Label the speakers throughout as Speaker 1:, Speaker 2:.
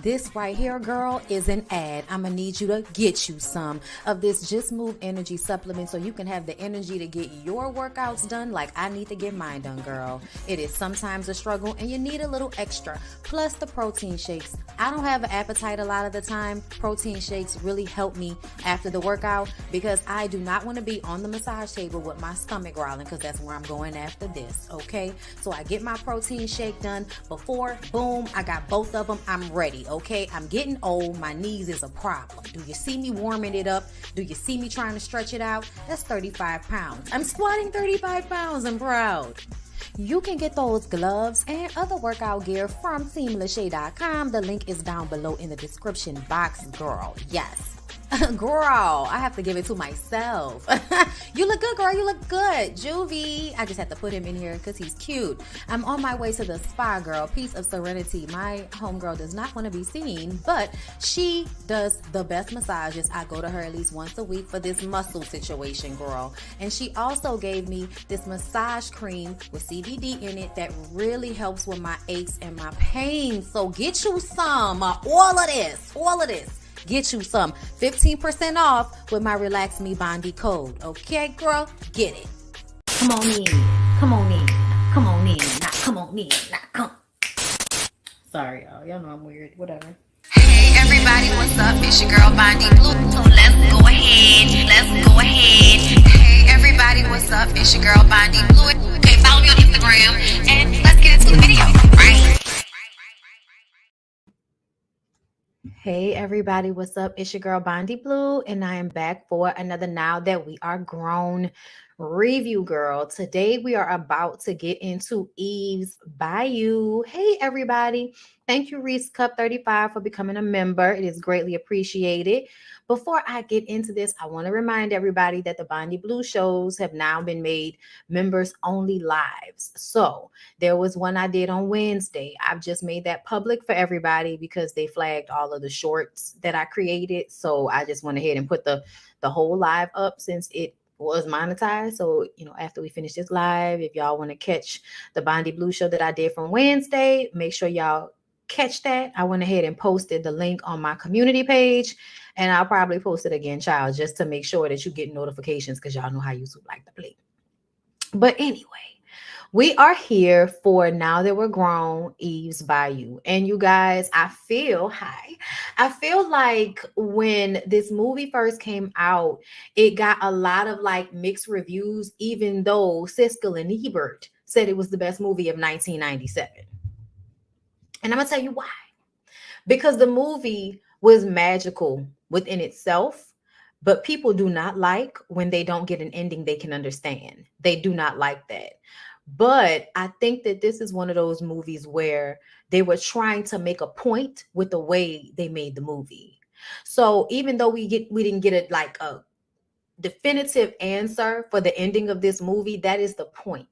Speaker 1: This right here, girl, is an ad. I'm gonna need you to get you some of this Just Move Energy supplement so you can have the energy to get your workouts done like I need to get mine done, girl. It is sometimes a struggle and you need a little extra. Plus the protein shakes. I don't have an appetite a lot of the time. Protein shakes really help me after the workout because I do not want to be on the massage table with my stomach growling because that's where I'm going after this, okay? So I get my protein shake done before, boom, I got both of them. I'm ready, okay? I'm getting old. My knees is a problem. Do you see me warming it up? Do you see me trying to stretch it out? That's 35 pounds. I'm squatting 35 pounds. I'm proud. You can get those gloves and other workout gear from TeamLASHAE.com. The link is down below in the description box, girl. Yes. Girl, I have to give it to myself. You look good, girl. You look good. Juvie. I just had to put him in here because he's cute. I'm on my way to the spa, girl. Piece of serenity. My homegirl does not want to be seen, but she does the best massages. I go to her at least once a week for this muscle situation, girl. And she also gave me this massage cream with CBD in it that really helps with my aches and my pain. So get you some. All of this. Get you some. 15% off with my Relax Me Bondy code. Okay, girl? Get it. Come on in. Come on in. Come on in. Now come on in. Now come. Sorry, y'all. Y'all know I'm weird. Whatever.
Speaker 2: Hey everybody, what's up? It's your girl BondyBlue. So let's go ahead. Hey everybody, what's up? It's your girl BondyBlue. Okay, follow me on Instagram and let's get into the video, right?
Speaker 1: Hey everybody, what's up? It's your girl BondyBlue, and I am back for another Now That We Are Grown review, girl. Today we are about to get into Eve's Bayou. Hey everybody. Thank you, Reese Cup 35, for becoming a member. It is greatly appreciated. Before I get into this, I want to remind everybody that the BondyBlue shows have now been made members only lives. So there was one I did on Wednesday. I've just made that public for everybody because they flagged all of the shorts that I created. So I just went ahead and put the whole live up since it was monetized. So, after we finish this live, if y'all want to catch the BondyBlue show that I did from Wednesday, make sure y'all catch that. I went ahead and posted the link on my community page, and I'll probably post it again, child, just to make sure that you get notifications because y'all know how YouTube like to play. But anyway, we are here for Now That We're Grown, Eve's Bayou. And you guys, I feel like when this movie first came out, it got a lot of mixed reviews, even though Siskel and Ebert said it was the best movie of 1997. And I'm going to tell you why. Because the movie was magical within itself, but people do not like when they don't get an ending they can understand. They do not like that. But I think that this is one of those movies where they were trying to make a point with the way they made the movie. So even though we didn't get a definitive answer for the ending of this movie, that is the point.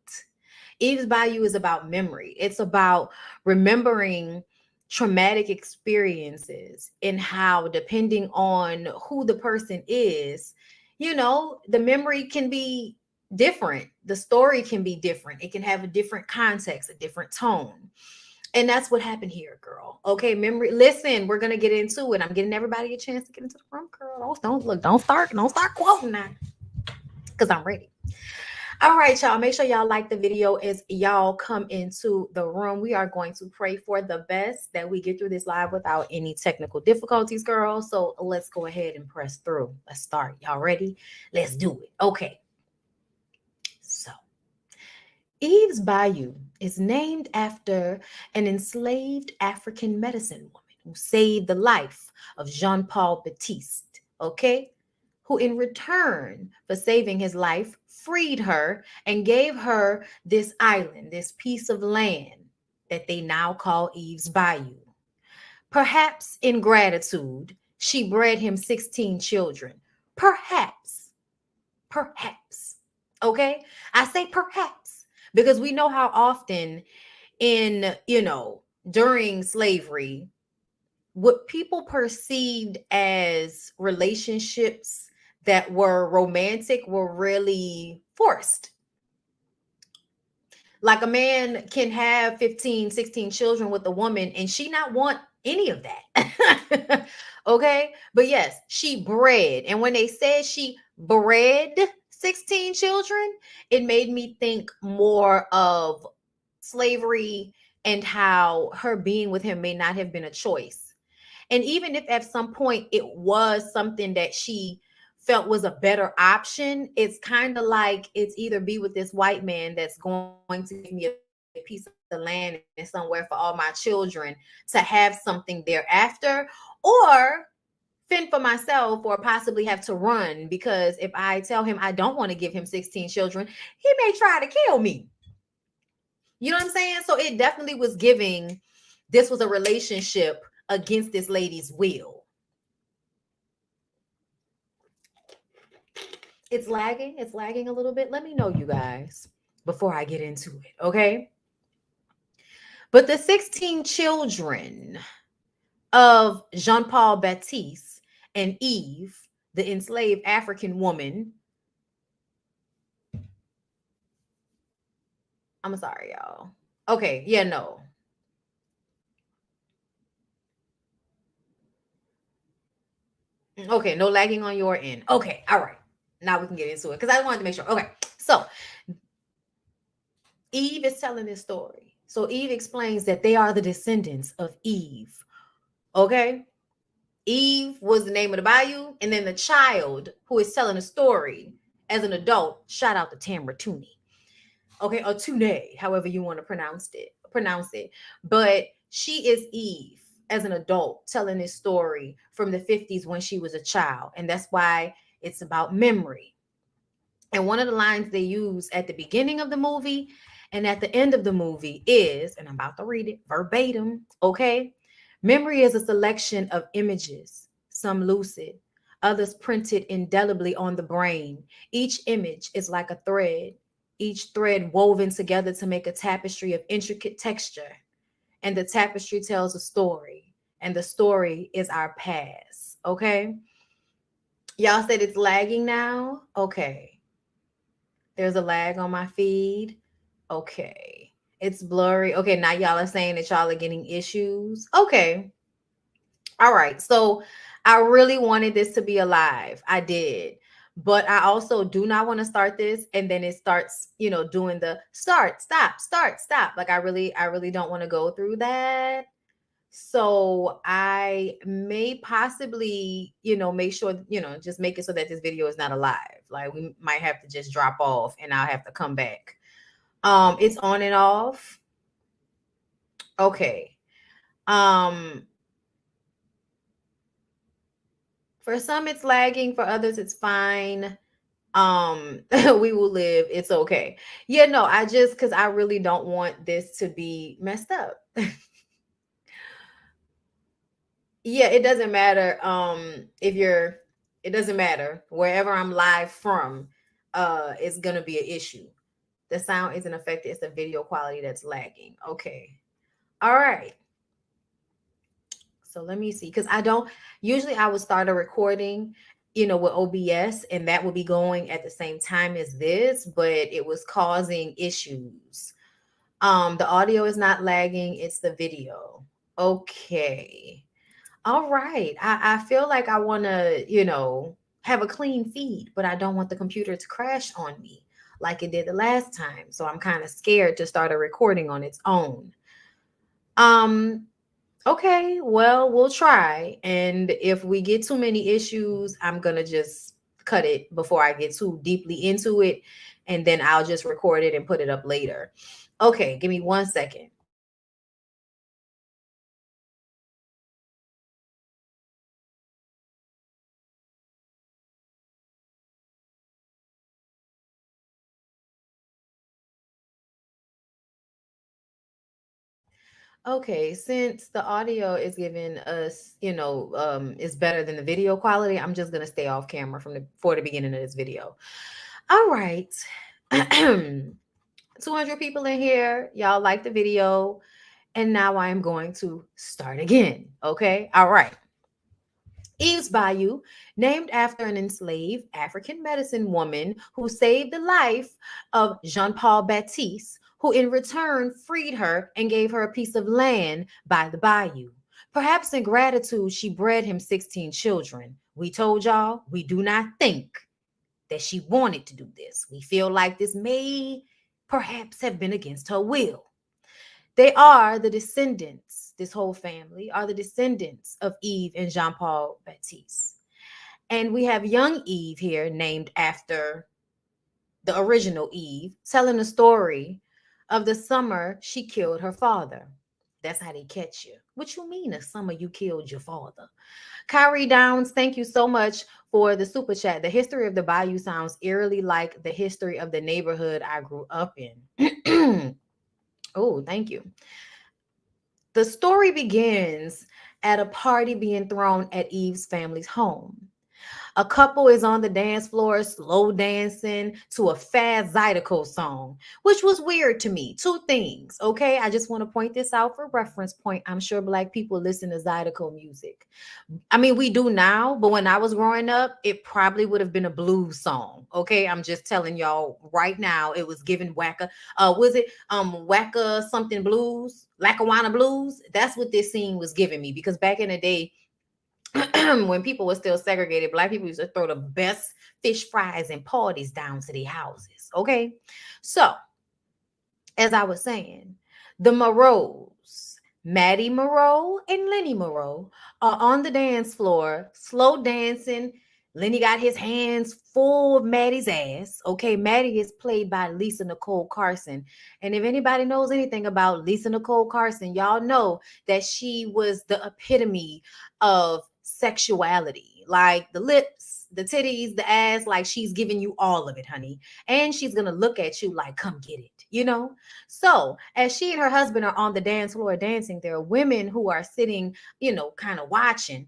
Speaker 1: Eve's Bayou is about memory. It's about remembering traumatic experiences and how, depending on who the person is, the memory can be different. The story can be different. It can have a different context, a different tone. And that's what happened here, girl. Okay, memory. Listen, we're gonna get into it. I'm getting everybody a chance to get into the room, girl. Don't start quoting now, because I'm ready. All right, y'all. Make sure y'all like the video as y'all come into the room. We are going to pray for the best that we get through this live without any technical difficulties, girl. So let's go ahead and press through. Let's start. Y'all ready? Let's do it. Okay. So, Eve's Bayou is named after an enslaved African medicine woman who saved the life of Jean-Paul Baptiste, okay? Who in return for saving his life, freed her and gave her this island, this piece of land that they now call Eve's Bayou. Perhaps in gratitude, she bred him 16 children. Perhaps. Okay? I say perhaps because we know how often during slavery, what people perceived as relationships that were romantic were really forced. Like a man can have 15, 16 children with a woman and she not want any of that. Okay. But yes, she bred. And when they said she bred 16 children, it made me think more of slavery and how her being with him may not have been a choice. And even if at some point it was something that she felt was a better option, it's kind of like it's either be with this white man that's going to give me a piece of land and somewhere for all my children to have something thereafter, or fend for myself or possibly have to run, because if I tell him I don't want to give him 16 children, he may try to kill me. You know what I'm saying? So it definitely was giving this was a relationship against this lady's will. It's lagging a little bit. Let me know, you guys, before I get into it, okay? But the 16 children of Jean Paul Baptiste and Eve, the enslaved African woman. I'm sorry, y'all. Okay, yeah, no. Okay, no lagging on your end. Okay, all right. Now we can get into it because I wanted to make sure. Okay, so Eve is telling this story. So Eve explains that they are the descendants of Eve. Okay, Eve was the name of the Bayou, and then the child who is telling the story as an adult. Shout out to Tamra Tooney. Okay, or Tune, however you want to pronounce it. But she is Eve as an adult telling this story from the 50s when she was a child, and that's why it's about memory. And one of the lines they use at the beginning of the movie and at the end of the movie is, and I'm about to read it verbatim, okay? Memory is a selection of images, some lucid, others printed indelibly on the brain. Each image is like a thread, each thread woven together to make a tapestry of intricate texture. And the tapestry tells a story, and the story is our past, okay? Y'all said it's lagging now? Okay. There's a lag on my feed. Okay. It's blurry. Okay, now y'all are saying that y'all are getting issues. Okay. All right. So I really wanted this to be alive. I did. But I also do not want to start this and then it starts, doing the start, stop. Like I really don't want to go through that. So I may possibly, make sure, just make it so that this video is not alive. Like we might have to just drop off and I'll have to come back. It's on and off. Okay. Um, for some it's lagging, for others it's fine. We will live. It's okay. Yeah, no, I just because I really don't want this to be messed up. Yeah, it doesn't matter if you're it doesn't matter wherever I'm live from, it's gonna be an issue. The sound isn't affected, it's the video quality that's lagging. Okay. All right. So let me see, because I don't usually I would start a recording, with OBS, and that would be going at the same time as this, but it was causing issues. The audio is not lagging, it's the video. Okay. All right. I feel like I want to, have a clean feed, but I don't want the computer to crash on me like it did the last time. So I'm kind of scared to start a recording on its own. Okay, well, we'll try. And if we get too many issues, I'm going to just cut it before I get too deeply into it. And then I'll just record it and put it up later. Okay, give me 1 second. Okay, since the audio is giving us, is better than the video quality, I'm just gonna stay off camera for the beginning of this video. All right. 200 people in here. Y'all like the video. And now I am going to start again. Okay. All right. Eve's Bayou, named after an enslaved African medicine woman who saved the life of Jean Paul Baptiste, who in return freed her and gave her a piece of land by the bayou. Perhaps in gratitude, she bred him 16 children. We told y'all we do not think that she wanted to do this. We feel like this may perhaps have been against her will. They are the descendants, this whole family are the descendants of Eve and Jean Paul Baptiste. And we have young Eve here, named after the original Eve, telling the story of the summer she killed her father. That's how they catch you. What you mean, the summer you killed your father? Kyrie Downs, thank you so much for the super chat. The history of the Bayou sounds eerily like the history of the neighborhood I grew up in. Oh, thank you. The story begins at a party being thrown at Eve's family's home. A couple is on the dance floor, slow dancing to a fast Zydeco song, which was weird to me. Two things, okay? I just want to point this out for reference point. I'm sure Black people listen to Zydeco music. I mean, we do now, but when I was growing up, it probably would have been a blues song, okay? I'm just telling y'all right now, it was given wacka. Was it wacka something blues? Lackawanna blues? That's what this scene was giving me, because back in the day, when people were still segregated, Black people used to throw the best fish fries and parties down to their houses. Okay. So, as I was saying, the Marros, Maddie Marro and Lenny Marro, are on the dance floor, slow dancing. Lenny got his hands full of Maddie's ass. Okay, Maddie is played by Lisa Nicole Carson. And if anybody knows anything about Lisa Nicole Carson, y'all know that she was the epitome of sexuality. Like the lips, the titties, the ass, like she's giving you all of it, honey. And she's going to look at you like, come get it, you know? So as she and her husband are on the dance floor dancing, there are women who are sitting, kind of watching.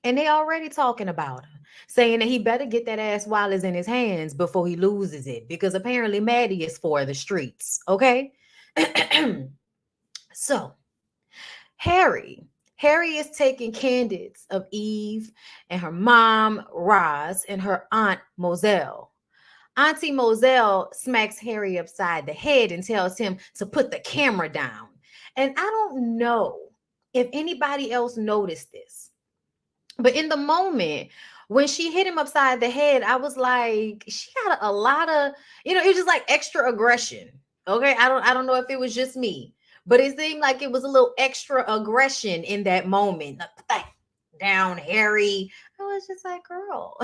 Speaker 1: And they already talking about her, saying that he better get that ass while it's in his hands before he loses it, because apparently Maddie is for the streets, okay? So Harry is taking candidates of Eve and her mom, Roz, and her aunt, Moselle. Auntie Moselle smacks Harry upside the head and tells him to put the camera down. And I don't know if anybody else noticed this, but in the moment when she hit him upside the head, I was like, she got a lot of, it was just like extra aggression. Okay. I don't know if it was just me, but it seemed like it was a little extra aggression in that moment. Like, down, Harry. I was just like, girl,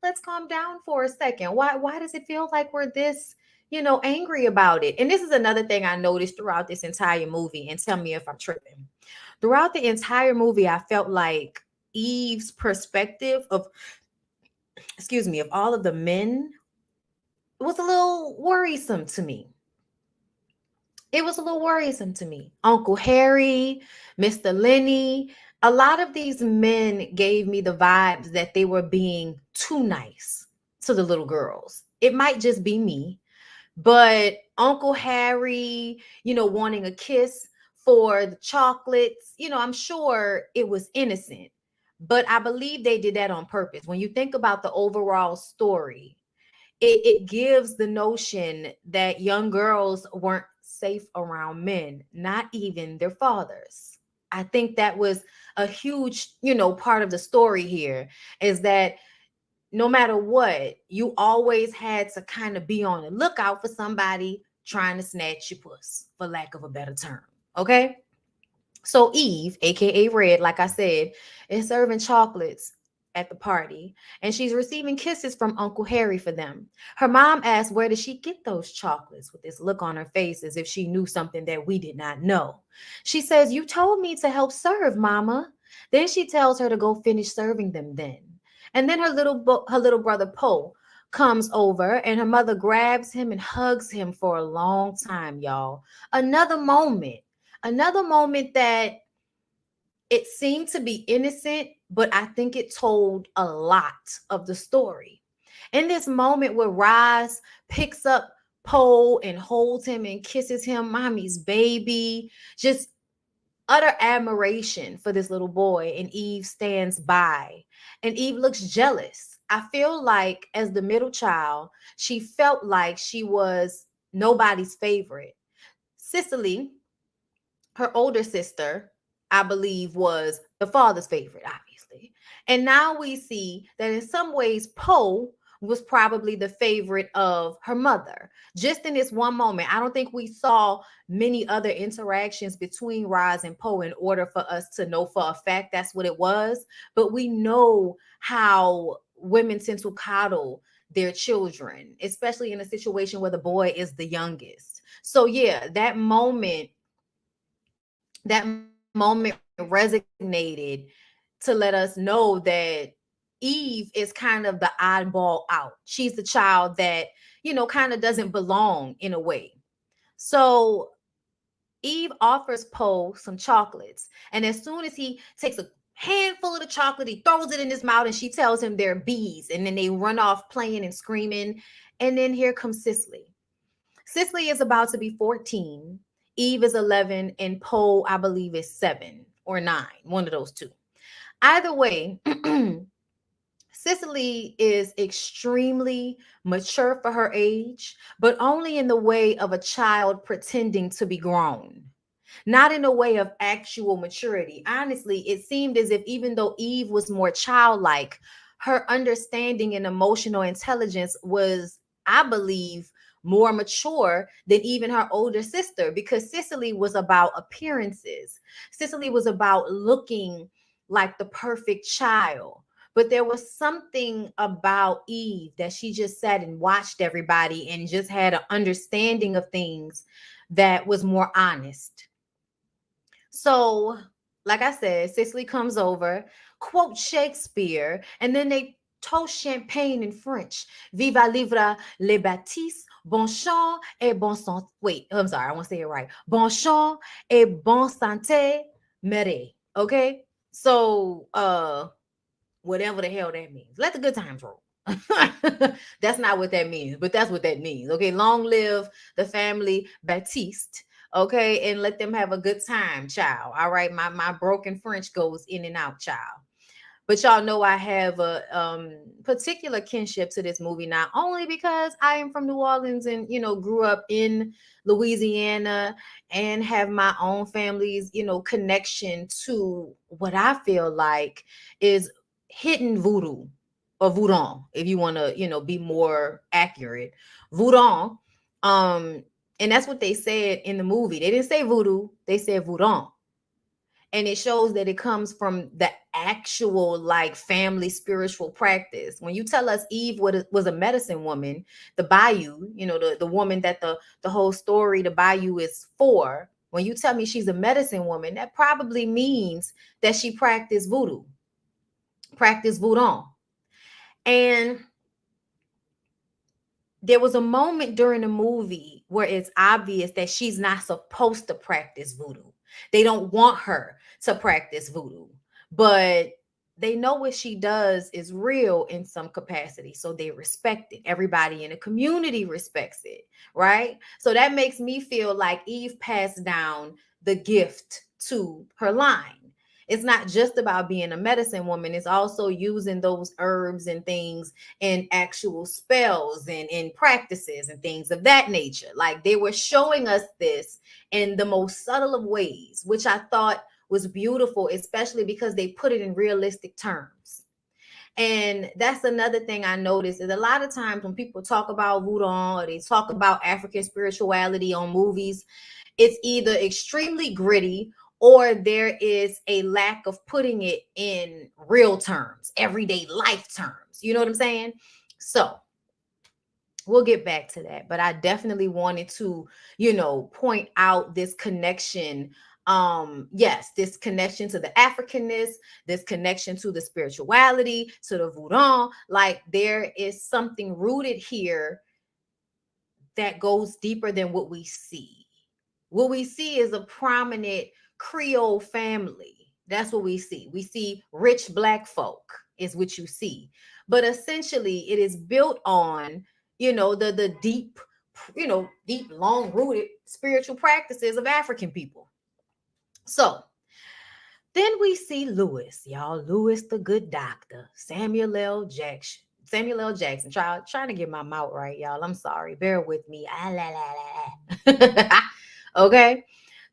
Speaker 1: let's calm down for a second. Why does it feel like we're this, angry about it? And this is another thing I noticed throughout this entire movie, and tell me if I'm tripping. Throughout the entire movie, I felt like Eve's perspective of all of the men was a little worrisome to me. It was a little worrisome to me. Uncle Harry, Mr. Lenny, a lot of these men gave me the vibes that they were being too nice to the little girls. It might just be me, but Uncle Harry, wanting a kiss for the chocolates, I'm sure it was innocent, but I believe they did that on purpose. When you think about the overall story, it gives the notion that young girls weren't safe around men, not even their fathers. I think that was a huge, part of the story here, is that no matter what, you always had to kind of be on the lookout for somebody trying to snatch your puss, for lack of a better term. Okay. So Eve, aka Red, like I said, is serving chocolates at the party, and she's receiving kisses from Uncle Harry for them. Her mom asks, where did she get those chocolates, with this look on her face as if she knew something that we did not know. She says, you told me to help serve, Mama. Then she tells her to go finish serving them then. And then her little brother Poe comes over, and her mother grabs him and hugs him for a long time, y'all. Another moment that it seemed to be innocent, but I think it told a lot of the story. In this moment where Roz picks up Poe and holds him and kisses him, mommy's baby, just utter admiration for this little boy, and Eve stands by, and Eve looks jealous. I feel like as the middle child, she felt like she was nobody's favorite. Cicely, her older sister, I believe, was the father's favorite, obviously. And now we see that in some ways, Poe was probably the favorite of her mother. Just in this one moment, I don't think we saw many other interactions between Roz and Poe in order for us to know for a fact that's what it was. But we know how women tend to coddle their children, especially in a situation where the boy is the youngest. So yeah, that moment resonated to let us know that Eve is kind of the oddball out. She's the child that, kind of doesn't belong in a way. So Eve offers Poe some chocolates. And as soon as he takes a handful of the chocolate, he throws it in his mouth and she tells him they're bees. And then they run off playing and screaming. And then here comes Cicely. Cicely is about to be 14. Eve is 11. And Poe, I believe, is 7 or 9. One of those two. Either way, Cicely is extremely mature for her age, but only in the way of a child pretending to be grown, not in a way of actual maturity. Honestly, it seemed as if even though Eve was more childlike, her understanding and emotional intelligence was, I believe, more mature than even her older sister, because Cicely was about appearances. Cicely was about looking like the perfect child. But there was something about Eve that she just sat and watched everybody and just had an understanding of things that was more honest. So, like I said, Cicely comes over, quotes Shakespeare, and then they toast champagne in French. Viva livre les bâtisses, bon chant et bon santé. Wait, I'm sorry, I want to say it right. Bon chant et bon santé, mere. Okay? So, whatever the hell that means. Let the good times roll. That's not what that means, but that's what that means. Okay, long live the family Baptiste. Okay, and let them have a good time, child. All right, my broken French goes in and out, child. But y'all know I have a particular kinship to this movie, not only because I am from New Orleans and grew up in Louisiana and have my own family's connection to what I feel like is hidden voodoo or voodoo, if you want to be more accurate. Voodoo, and that's what they said in the movie. They didn't say voodoo, they said voodoo, and it shows that it comes from the actual like family spiritual practice. When you tell us Eve was a medicine woman, the Bayou, the woman that the whole story, the Bayou, is for, when you tell me she's a medicine woman, that probably means that she practiced voodoo, practiced voodoo. And there was a moment during the movie where it's obvious that she's not supposed to practice voodoo. They don't want her to practice voodoo, but they know what she does is real in some capacity. So they respect it. Everybody in the community respects it, right? So that makes me feel like Eve passed down the gift to her line. It's not just about being a medicine woman. It's also using those herbs and things and actual spells and practices and things of that nature. Like they were showing us this in the most subtle of ways, which I thought was beautiful, especially because they put it in realistic terms. And that's another thing I noticed is a lot of times when people talk about voodoo or they talk about African spirituality on movies, it's either extremely gritty or there is a lack of putting it in real terms, everyday life terms. You know what I'm saying? So we'll get back to that. But I definitely wanted to, point out this connection. Yes, this connection to the Africanness, this connection to the spirituality, to the voodoo. Like there is something rooted here that goes deeper than what we see. What we see is a prominent Creole family. That's what we see. We see rich Black folk is what you see. But essentially it is built on, the deep, deep, long rooted spiritual practices of African people. So then we see Lewis, y'all. Lewis, the good doctor, Samuel L. Jackson. Samuel L. Jackson. Trying to get my mouth right, y'all. I'm sorry. Bear with me. Okay.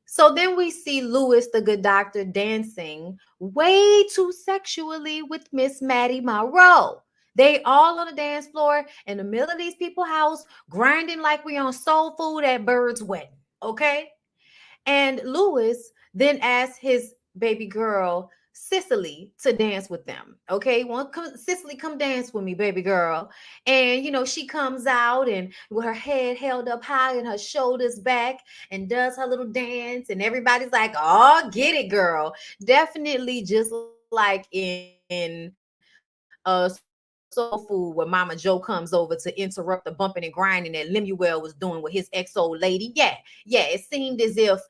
Speaker 1: So then we see Lewis, the good doctor, dancing way too sexually with Miss Maddie Monroe. They all on the dance floor in the middle of these people's house, grinding like we on soul food at Bird's wedding. Okay. And Lewis then asked his baby girl, Cicely, to dance with them. Okay, well, come, Cicely, come dance with me, baby girl. And she comes out and with her head held up high and her shoulders back and does her little dance. And everybody's like, oh, get it, girl. Definitely just like in Soul Food, where Mama Joe comes over to interrupt the bumping and grinding that Lemuel was doing with his ex old lady. Yeah, it seemed as if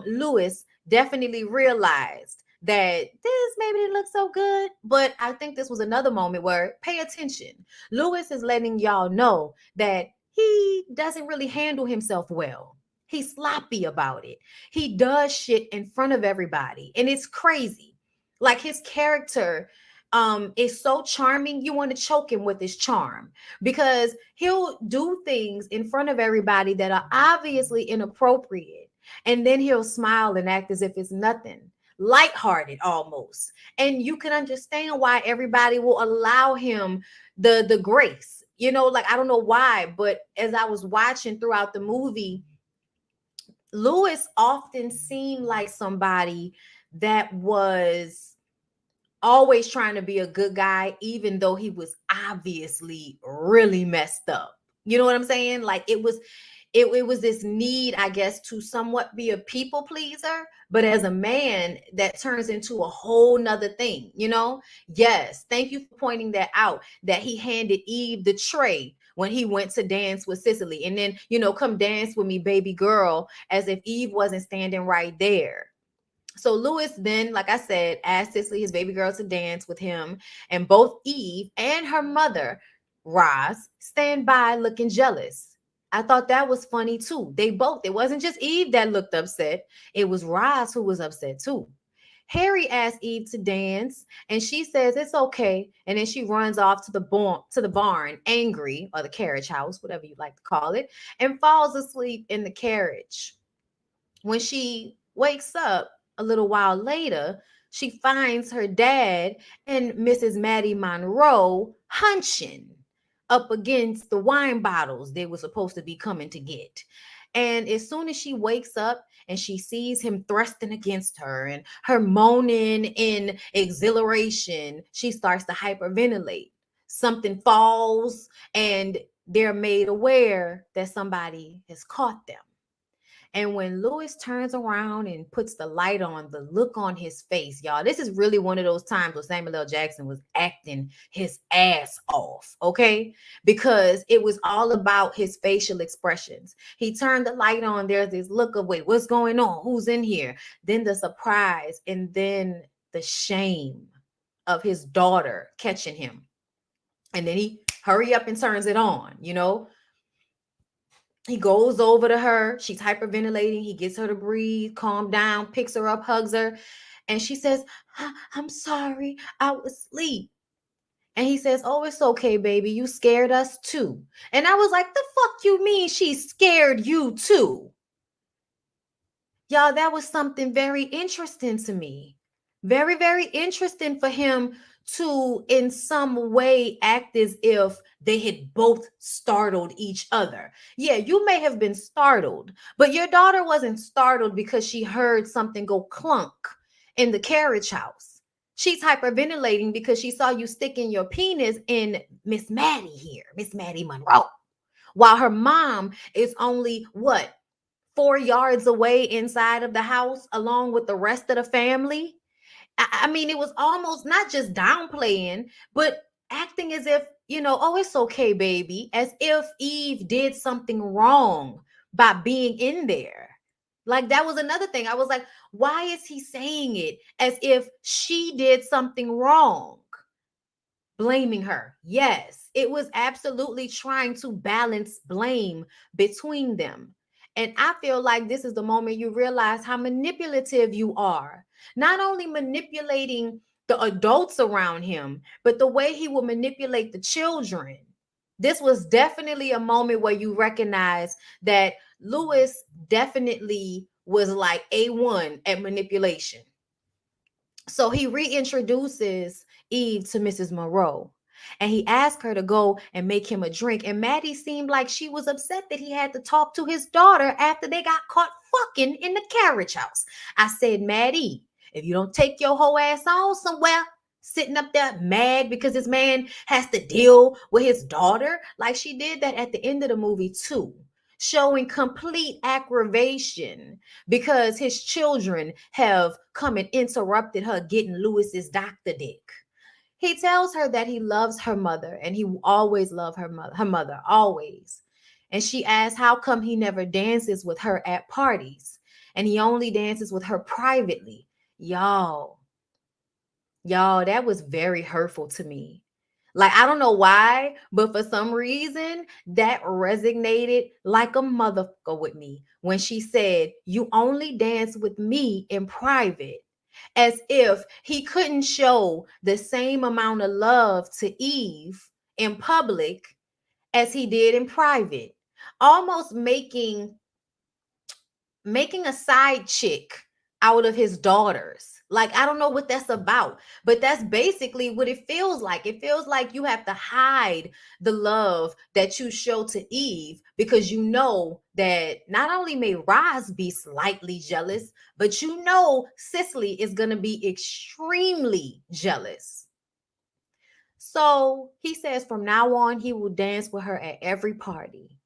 Speaker 1: Lewis definitely realized that this maybe didn't look so good. But I think this was another moment where pay attention. Lewis is letting y'all know that he doesn't really handle himself well. He's sloppy about it. He does shit in front of everybody, and it's crazy. Like his character is so charming, you want to choke him with his charm because he'll do things in front of everybody that are obviously inappropriate, and then he'll smile and act as if it's nothing, lighthearted almost. And you can understand why everybody will allow him the grace. Like I don't know why, but as I was watching throughout the movie, Lewis often seemed like somebody that was always trying to be a good guy, even though he was obviously really messed up. You know what I'm saying? Like it was this need, I guess, to somewhat be a people pleaser, but as a man, that turns into a whole nother thing. Yes, thank you for pointing that out, that he handed Eve the tray when he went to dance with Cicely, and then, come dance with me, baby girl, as if Eve wasn't standing right there. So Lewis then, like I said, asked Cicely, his baby girl, to dance with him, and both Eve and her mother, Roz, stand by looking jealous. I thought that was funny too. It wasn't just Eve that looked upset, it was Roz who was upset too. Harry asked Eve to dance, and she says it's okay, and then she runs off to the barn, angry, or the carriage house, whatever you like to call it, and falls asleep in the carriage. When she wakes up a little while later, she finds her dad and Mrs. Maddie Monroe hunching up against the wine bottles they were supposed to be coming to get. And as soon as she wakes up and she sees him thrusting against her and her moaning in exhilaration, she starts to hyperventilate. Something falls, and they're made aware that somebody has caught them. And when Lewis turns around and puts the light on, the look on his face, y'all, this is really one of those times where Samuel L. Jackson was acting his ass off, okay? Because it was all about his facial expressions. He turned the light on, there's this look of, wait, what's going on? Who's in here? Then the surprise, and then the shame of his daughter catching him. And then he hurry up and turns it on. He goes over to her. She's hyperventilating. He gets her to breathe, calm down, picks her up, hugs her. And she says, I'm sorry. I was asleep. And he says, oh, it's okay, baby. You scared us too. And I was like, the fuck you mean she scared you too? Y'all, that was something very interesting to me. Very, very interesting for him to, in some way, act as if they had both startled each other. Yeah, you may have been startled, but your daughter wasn't startled because she heard something go clunk in the carriage house. She's hyperventilating because she saw you sticking your penis in Miss Maddie here, Miss Maddie Monroe, while her mom is only, 4 yards away inside of the house, along with the rest of the family. I mean, it was almost not just downplaying, but acting as if, oh, it's okay, baby, as if Eve did something wrong by being in there. Like, that was another thing. I was like, why is he saying it as if she did something wrong? Blaming her. Yes, it was absolutely trying to balance blame between them. And I feel like this is the moment you realize how manipulative you are. Not only manipulating the adults around him, but the way he will manipulate the children. This was definitely a moment where you recognize that Lewis definitely was like A1 at manipulation. So he reintroduces Eve to Mrs. Monroe. And he asked her to go and make him a drink. And Maddie seemed like she was upset that he had to talk to his daughter after they got caught fucking in the carriage house. I said, Maddie, if you don't take your whole ass on somewhere, sitting up there mad because this man has to deal with his daughter, like she did that at the end of the movie too, showing complete aggravation because his children have come and interrupted her getting Lewis's doctor dick. He tells her that he loves her mother and he will always love her mother, always. And she asks how come he never dances with her at parties and he only dances with her privately. Y'all, that was very hurtful to me. Like, I don't know why, but for some reason, that resonated like a motherfucker with me when she said, you only dance with me in private, as if he couldn't show the same amount of love to Eve in public as he did in private, almost making a side chick out of his daughters. Like, I don't know what that's about, but that's basically what it feels like. It feels like you have to hide the love that you show to Eve because you know that not only may Roz be slightly jealous, but you know Cicely is going to be extremely jealous. So he says from now on, he will dance with her at every party.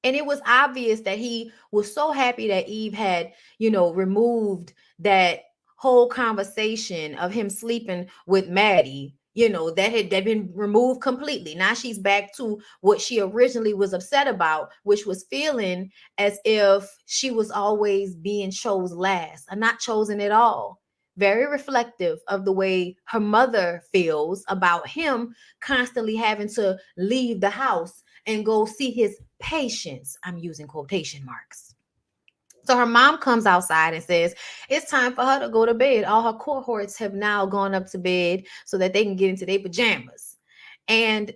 Speaker 1: And it was obvious that he was so happy that Eve had, removed that whole conversation of him sleeping with Maddie, that had been removed completely. Now she's back to what she originally was upset about, which was feeling as if she was always being chose last or not chosen at all. Very reflective of the way her mother feels about him constantly having to leave the house and go see his patients. I'm using quotation marks. So her mom comes outside and says, it's time for her to go to bed. All her cohorts have now gone up to bed so that they can get into their pajamas. And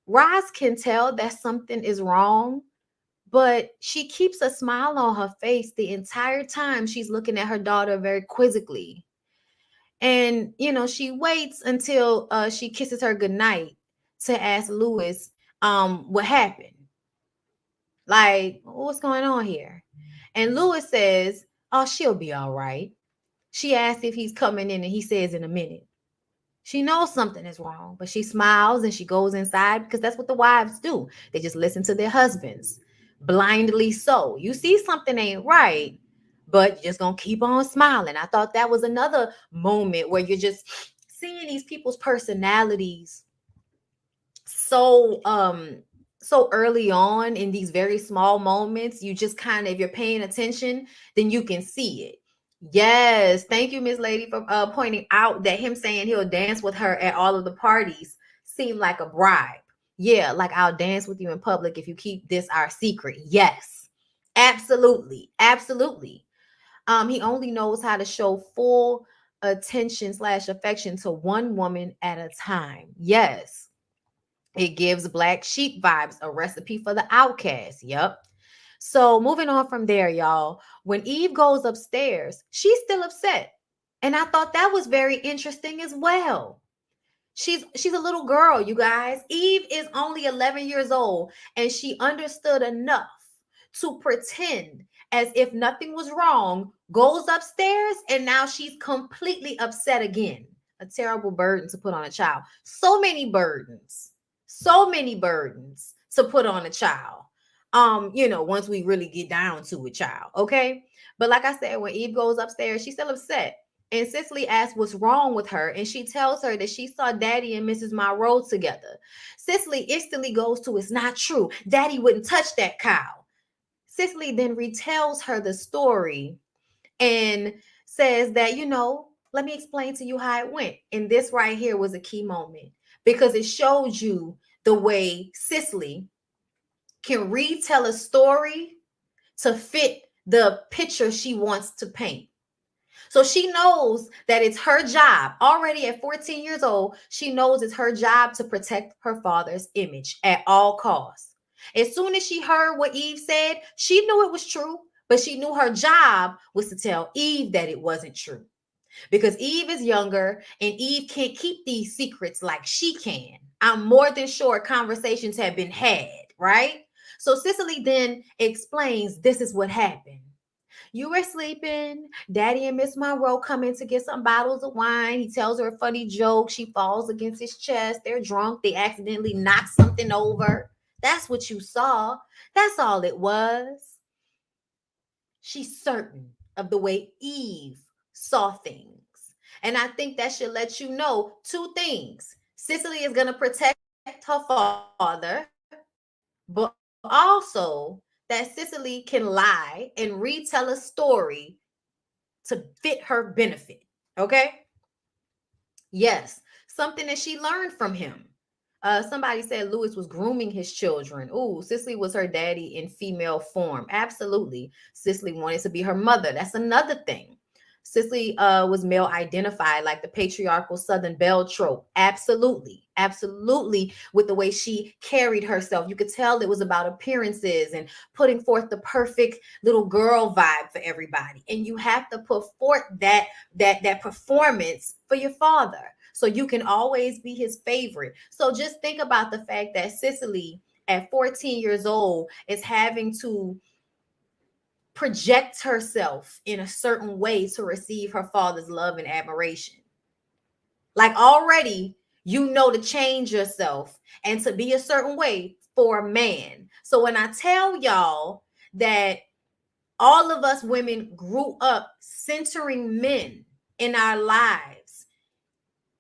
Speaker 1: Roz can tell that something is wrong, but she keeps a smile on her face the entire time she's looking at her daughter very quizzically. And, she waits until she kisses her goodnight to ask Lewis what happened. Like, what's going on here? And Lewis says, oh, she'll be all right. She asks if he's coming in and he says in a minute. She knows something is wrong, but she smiles and she goes inside because that's what the wives do. They just listen to their husbands, blindly so. You see something ain't right, but you're just going to keep on smiling. I thought that was another moment where you're just seeing these people's personalities so early on in these very small moments. You just kind of, if you're paying attention, then you can see it. Yes, thank you, Miss Lady, for pointing out that him saying he'll dance with her at all of the parties seemed like a bribe. Yeah, like I'll dance with you in public if you keep this our secret. Yes, absolutely, absolutely. He only knows how to show full attention / affection to one woman at a time. Yes. It gives Black Sheep vibes, a recipe for the outcast. Yep. So moving on from there, y'all, when Eve goes upstairs, she's still upset. And I thought that was very interesting as well. She's a little girl, you guys. Eve is only 11 years old, and she understood enough to pretend as if nothing was wrong, goes upstairs, and now she's completely upset again. A terrible burden to put on a child. So many burdens to put on a child. Once we really get down to a child, okay? But like I said, when Eve goes upstairs, she's still upset. And Cicely asks what's wrong with her, and she tells her that she saw Daddy and Mrs. Marrero together. Cicely instantly goes to, it's not true. Daddy wouldn't touch that cow. Cicely then retells her the story and says that, let me explain to you how it went. And this right here was a key moment because it showed you the way Cicely can retell a story to fit the picture she wants to paint. So she knows that it's her job. Already at 14 years old, she knows it's her job to protect her father's image at all costs. As soon as she heard what Eve said, she knew it was true, But she knew her job was to tell Eve that it wasn't true. Because Eve is younger and Eve can't keep these secrets like she can. I'm more than sure conversations have been had, right? So Cicely then explains this is what happened. You were sleeping. Daddy and Miss Monroe come in to get some bottles of wine. He tells her a funny joke. She falls against his chest. They're drunk. They accidentally knock something over. That's what you saw. That's all it was. She's certain of the way Eve saw things. And I think that should let you know two things. Cicely is going to protect her father, but also that Cicely can lie and retell a story to fit her benefit. Okay? Yes, something that she learned from him. Somebody said Lewis was grooming his children. Ooh, Cicely was her daddy in female form. Absolutely. Cicely wanted to be her mother. That's another thing. Cicely was male identified, like the patriarchal Southern belle trope. Absolutely. Absolutely. With the way she carried herself. You could tell it was about appearances and putting forth the perfect little girl vibe for everybody. And you have to put forth that performance for your father, so you can always be his favorite. So just think about the fact that Cicely at 14 years old is having to project herself in a certain way to receive her father's love and admiration. Like already, you know to change yourself and to be a certain way for a man. So when I tell y'all that all of us women grew up centering men in our lives,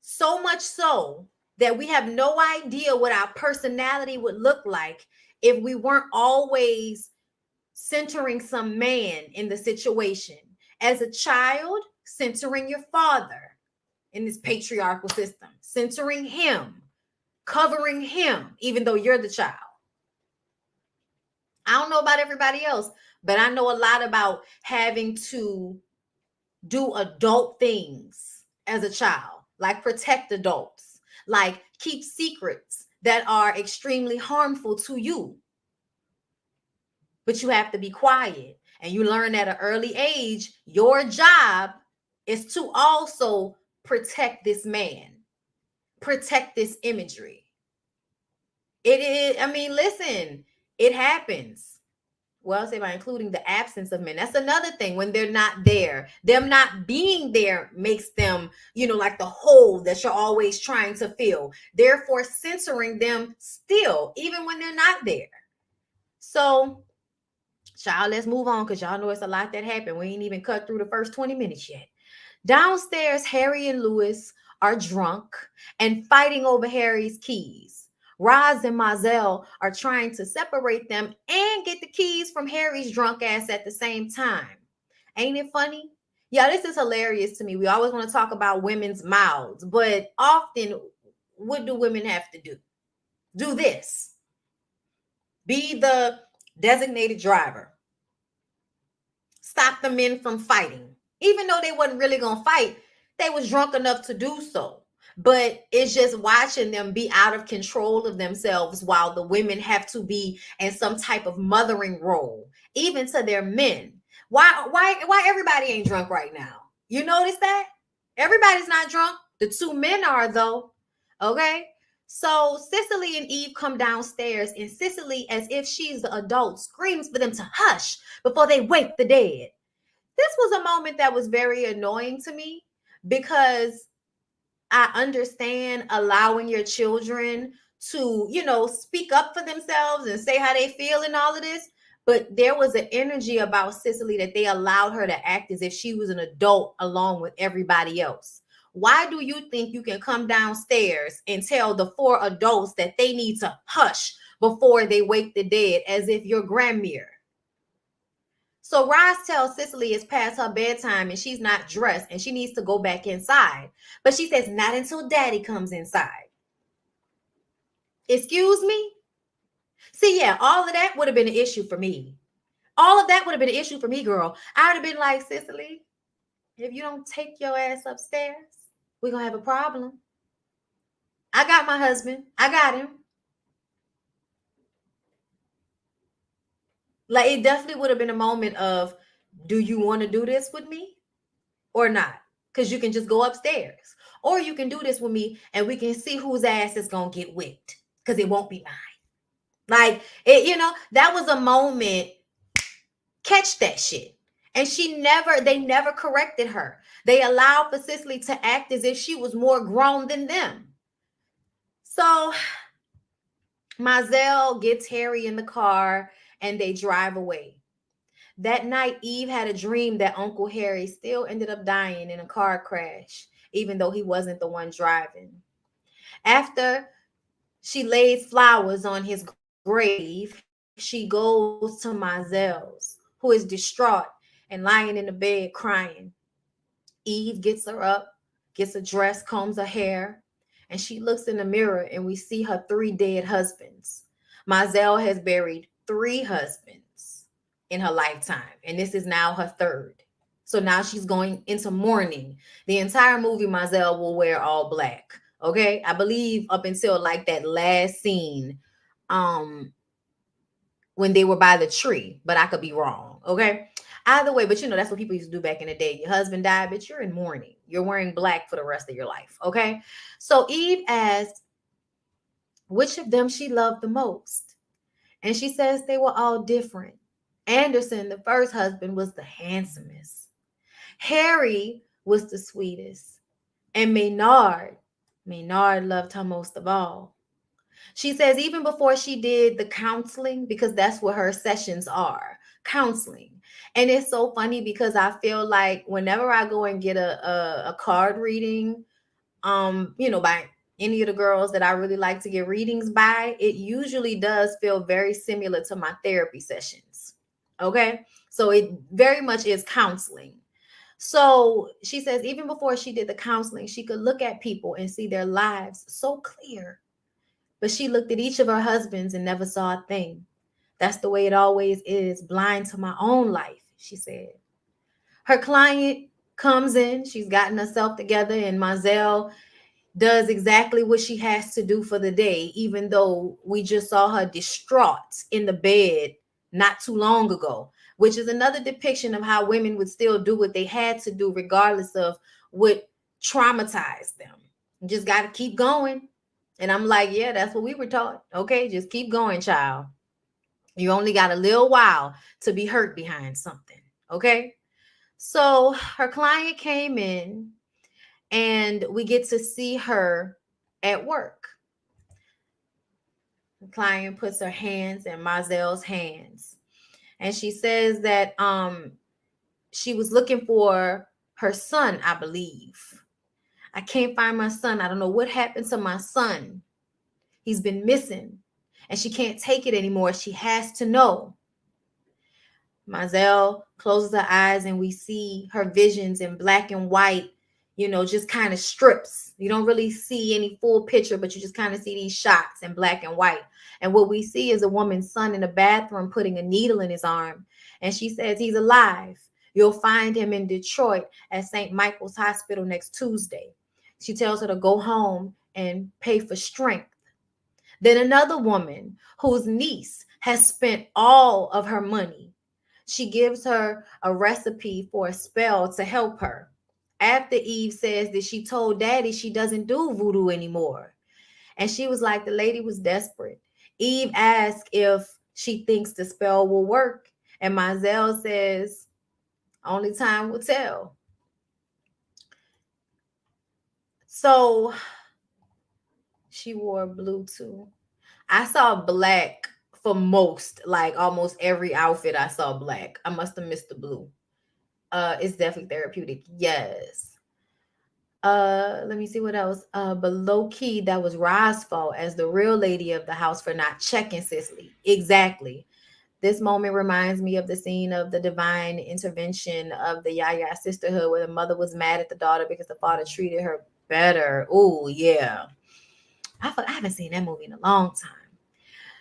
Speaker 1: so much so that we have no idea what our personality would look like if we weren't always centering some man in the situation. As a child, centering your father in this patriarchal system, centering him, covering him, even though you're the child. I don't know about everybody else, but I know a lot about having to do adult things as a child, like protect adults, like keep secrets that are extremely harmful to you. But you have to be quiet. And you learn at an early age, your job is to also protect this man, protect this imagery. It is, I mean, listen, it happens. Well, say by including the absence of men. That's another thing. When they're not there, them not being there makes them, like the hole that you're always trying to fill. Therefore, censoring them still, even when they're not there. So, child, let's move on because y'all know it's a lot that happened. We ain't even cut through the first 20 minutes yet. Downstairs, Harry and Lewis are drunk and fighting over Harry's keys. Roz and Mazel are trying to separate them and get the keys from Harry's drunk ass at the same time. Ain't it funny? Yeah, this is hilarious to me. We always want to talk about women's mouths, but often, what do women have to do? Do this. Be the designated driver. Stop the men from fighting. Even though they wasn't really going to fight, they was drunk enough to do so. But it's just watching them be out of control of themselves while the women have to be in some type of mothering role, even to their men. Why everybody ain't drunk right now? You notice that? Everybody's not drunk. The two men are though. Okay? So Cicely and Eve come downstairs, and Cicely, as if she's the adult, screams for them to hush before they wake the dead. This was a moment that was very annoying to me because I understand allowing your children to, speak up for themselves and say how they feel and all of this. But there was an energy about Cicely that they allowed her to act as if she was an adult along with everybody else. Why do you think you can come downstairs and tell the four adults that they need to hush before they wake the dead as if you're grandmere? So Roz tells Cicely it's past her bedtime and she's not dressed and she needs to go back inside. But she says, not until daddy comes inside. Excuse me? See, yeah, all of that would have been an issue for me. All of that would have been an issue for me, girl. I would have been like, Cicely, if you don't take your ass upstairs, we're going to have a problem. I got my husband. I got him. Like it definitely would have been a moment of, do you want to do this with me or not? Because you can just go upstairs, or you can do this with me and we can see whose ass is gonna get whipped because it won't be mine. Like it, that was a moment. Catch that shit. And they never corrected her. They allowed for Cicely to act as if she was more grown than them. So Mizell gets Harry in the car and they drive away. That night, Eve had a dream that Uncle Harry still ended up dying in a car crash, even though he wasn't the one driving. After she lays flowers on his grave, she goes to Mizell's, who is distraught and lying in the bed crying. Eve gets her up, gets a dress, combs her hair, and she looks in the mirror and we see her three dead husbands. Mizell has buried three husbands in her lifetime, and this is now her third. So now she's going into mourning. The entire movie, Mizell will wear all black. Okay, I believe up until like that last scene, um, when they were by the tree, but I could be wrong. Okay. Either way, but that's what people used to do back in the day. Your husband died, but you're in mourning. You're wearing black for the rest of your life. Okay. So Eve asked which of them she loved the most. And she says they were all different. Anderson, the first husband, was the handsomest. Harry was the sweetest. And Maynard loved her most of all. She says even before she did the counseling, because that's what her sessions are, counseling. And it's so funny because I feel like whenever I go and get a card reading, by any of the girls that I really like to get readings by, it usually does feel very similar to my therapy sessions. Okay. So it very much is counseling. So she says even before she did the counseling, she could look at people and see their lives so clear. But she looked at each of her husbands and never saw a thing. That's the way it always is, blind to my own life, she said. Her client comes in, she's gotten herself together, and Mizell does exactly what she has to do for the day, even though we just saw her distraught in the bed not too long ago, which is another depiction of how women would still do what they had to do, regardless of what traumatized them. You just got to keep going. And I'm like, yeah, that's what we were taught. Okay, just keep going, child. You only got a little while to be hurt behind something. Okay. So her client came in and we get to see her at work. The client puts her hands in Mizell's hands. And she says that she was looking for her son, I believe. I can't find my son. I don't know what happened to my son. He's been missing. And she can't take it anymore. She has to know. Mizell closes her eyes and we see her visions in black and white, just kind of strips. You don't really see any full picture, but you just kind of see these shots in black and white. And what we see is a woman's son in the bathroom putting a needle in his arm. And she says he's alive. You'll find him in Detroit at St. Michael's Hospital next Tuesday. She tells her to go home and pay for strength. Then another woman whose niece has spent all of her money. She gives her a recipe for a spell to help her. After Eve says that she told daddy she doesn't do voodoo anymore. And she was like, the lady was desperate. Eve asked if she thinks the spell will work. And Mizell says, only time will tell. So she wore blue too. I saw black for most, like almost every outfit I saw black. I must have missed the blue. It's definitely therapeutic. Yes. Let me see what else. But low key, that was Ra's fault as the real lady of the house for not checking Cicely. Exactly. This moment reminds me of the scene of the divine intervention of the Yaya sisterhood, where the mother was mad at the daughter because the father treated her better. Oh, yeah. I haven't seen that movie in a long time.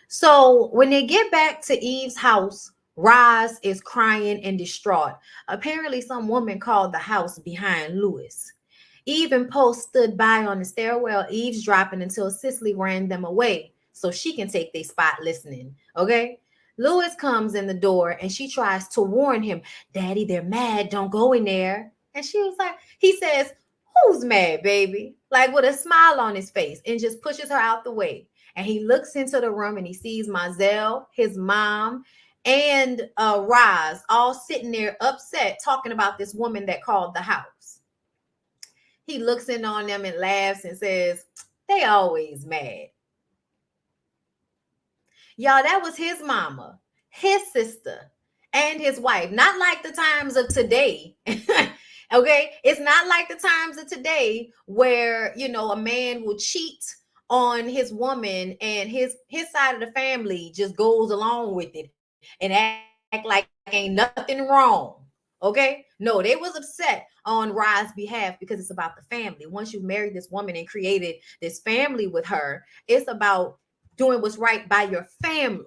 Speaker 1: So when they get back to Eve's house, Roz is crying and distraught. Apparently, some woman called the house behind Lewis. Eve and Post stood by on the stairwell, eavesdropping until Cicely ran them away so she can take their spot listening. Okay. Louis comes in the door and she tries to warn him, Daddy, they're mad. Don't go in there. And she was like, he says, who's mad, baby? Like with a smile on his face, and just pushes her out the way. And he looks into the room and he sees Mazel, his mom, and Roz all sitting there upset talking about this woman that called the house. He looks in on them and laughs and says, they always mad. Y'all, that was his mama, his sister, and his wife. Not like the times of today. Okay? It's not like the times of today where, you know, a man will cheat on his woman and his side of the family just goes along with it and act like ain't nothing wrong. Okay? No, they was upset on Rye's behalf because it's about the family. Once you've married this woman and created this family with her, it's about doing what's right by your family,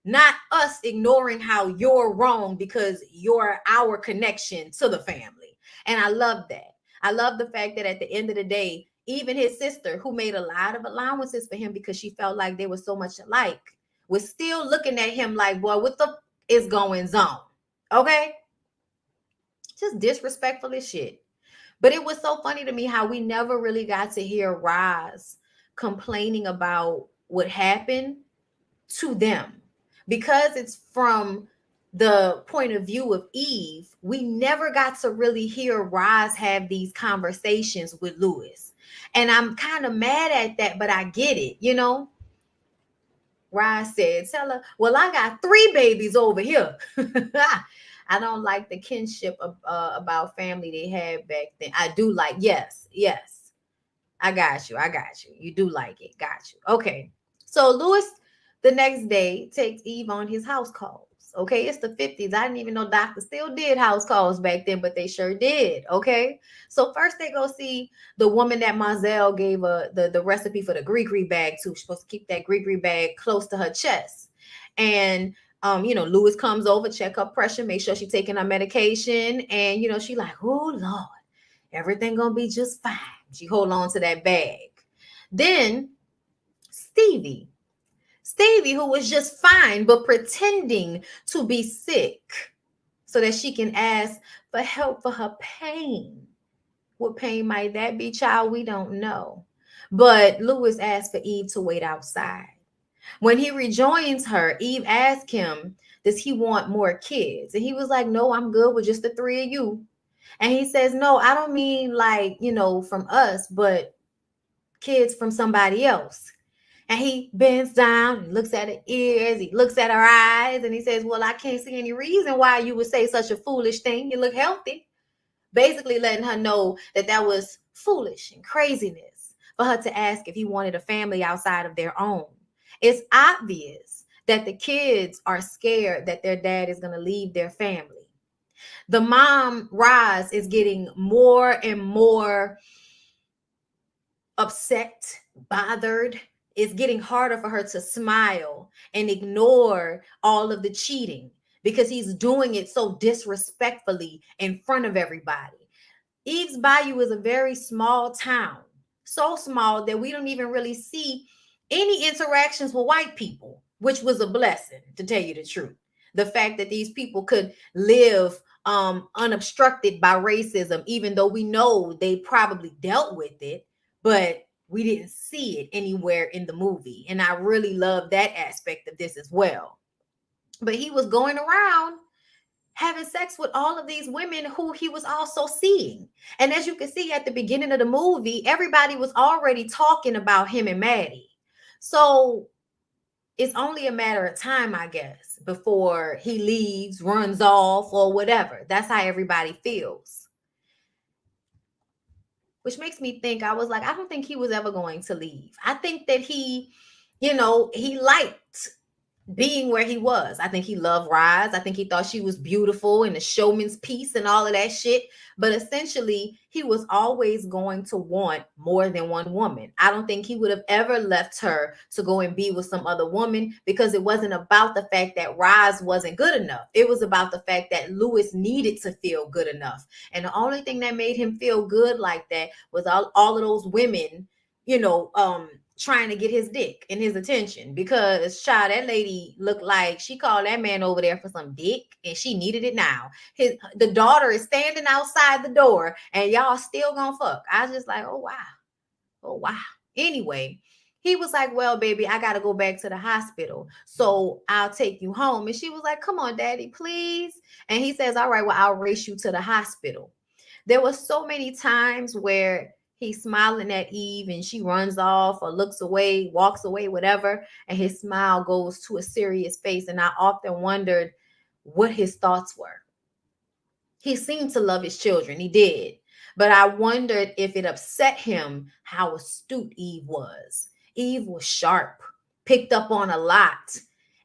Speaker 1: not us ignoring how you're wrong because you're our connection to the family. And I love that. I love the fact that at the end of the day, even his sister, who made a lot of allowances for him because she felt like they were so much alike, was still looking at him like, boy, what the is going on? Okay? Just disrespectful as shit. But it was so funny to me how we never really got to hear Roz complaining about what happened to them. Because it's from the point of view of Eve, we never got to really hear Roz have these conversations with Louis. And I'm kind of mad at that, but I get it, you know? Roz said, tell her, well, I got 3 babies over here. I don't like the kinship of, about family they had back then. I do like, yes. I got you. You do like it. Got you. Okay. So Louis, the next day, takes Eve on his house calls. Okay. It's the 50s. I didn't even know doctors still did house calls back then, but they sure did. Okay. So first they go see the woman that Mazel gave the recipe for the Gree bag to. She's supposed to keep that Gree bag close to her chest. And you know, Louis comes over, check her pressure, make sure she's taking her medication. And, you know, she like, oh, Lord, everything gonna be just fine. She hold on to that bag. Then Stevie, who was just fine, but pretending to be sick so that she can ask for help for her pain. What pain might that be, child? We don't know. But Louis asked for Eve to wait outside. When he rejoins her, Eve asked him, does he want more kids? And he was like, no, I'm good with just the 3 of you. And he says, no, I don't mean like, you know, from us, but kids from somebody else. And he bends down, he looks at her ears, he looks at her eyes, and he says, well, I can't see any reason why you would say such a foolish thing. You look healthy. Basically letting her know that that was foolish and craziness for her to ask if he wanted a family outside of their own. It's obvious that the kids are scared that their dad is going to leave their family. The mom, Roz, is getting more and more upset, bothered. It's getting harder for her to smile and ignore all of the cheating because he's doing it so disrespectfully in front of everybody. Eve's Bayou is a very small town, so small that we don't even really see any interactions with white people, which was a blessing, to tell you the truth. The fact that these people could live unobstructed by racism, even though we know they probably dealt with it, but we didn't see it anywhere in the movie. And I really love that aspect of this as well. But he was going around having sex with all of these women who he was also seeing. And as you can see at the beginning of the movie, everybody was already talking about him and Maddie. So it's only a matter of time, I guess, before he leaves, runs off, or whatever. That's how everybody feels. Which makes me think, I was like, I don't think he was ever going to leave. I think that he, you know, he liked being where he was. I think he loved Roz. I think he thought she was beautiful and a showman's piece and all of that shit. But essentially, he was always going to want more than one woman. I don't think he would have ever left her to go and be with some other woman, because it wasn't about the fact that Roz wasn't good enough. It was about the fact that Louis needed to feel good enough. And the only thing that made him feel good like that was all of those women, you know, trying to get his dick and his attention, because child, that lady looked like she called that man over there for some dick and she needed it now. The daughter is standing outside the door and y'all still gonna fuck. I was just like, oh wow. Oh wow. Anyway, he was like, well, baby, I gotta go back to the hospital, so I'll take you home. And she was like, come on, daddy, please. And he says, all right, well, I'll race you to the hospital. There was so many times where he's smiling at Eve and she runs off or looks away, walks away, whatever, and his smile goes to a serious face. And I often wondered what his thoughts were. He seemed to love his children. He did. But I wondered if it upset him how astute Eve was. Eve was sharp, picked up on a lot,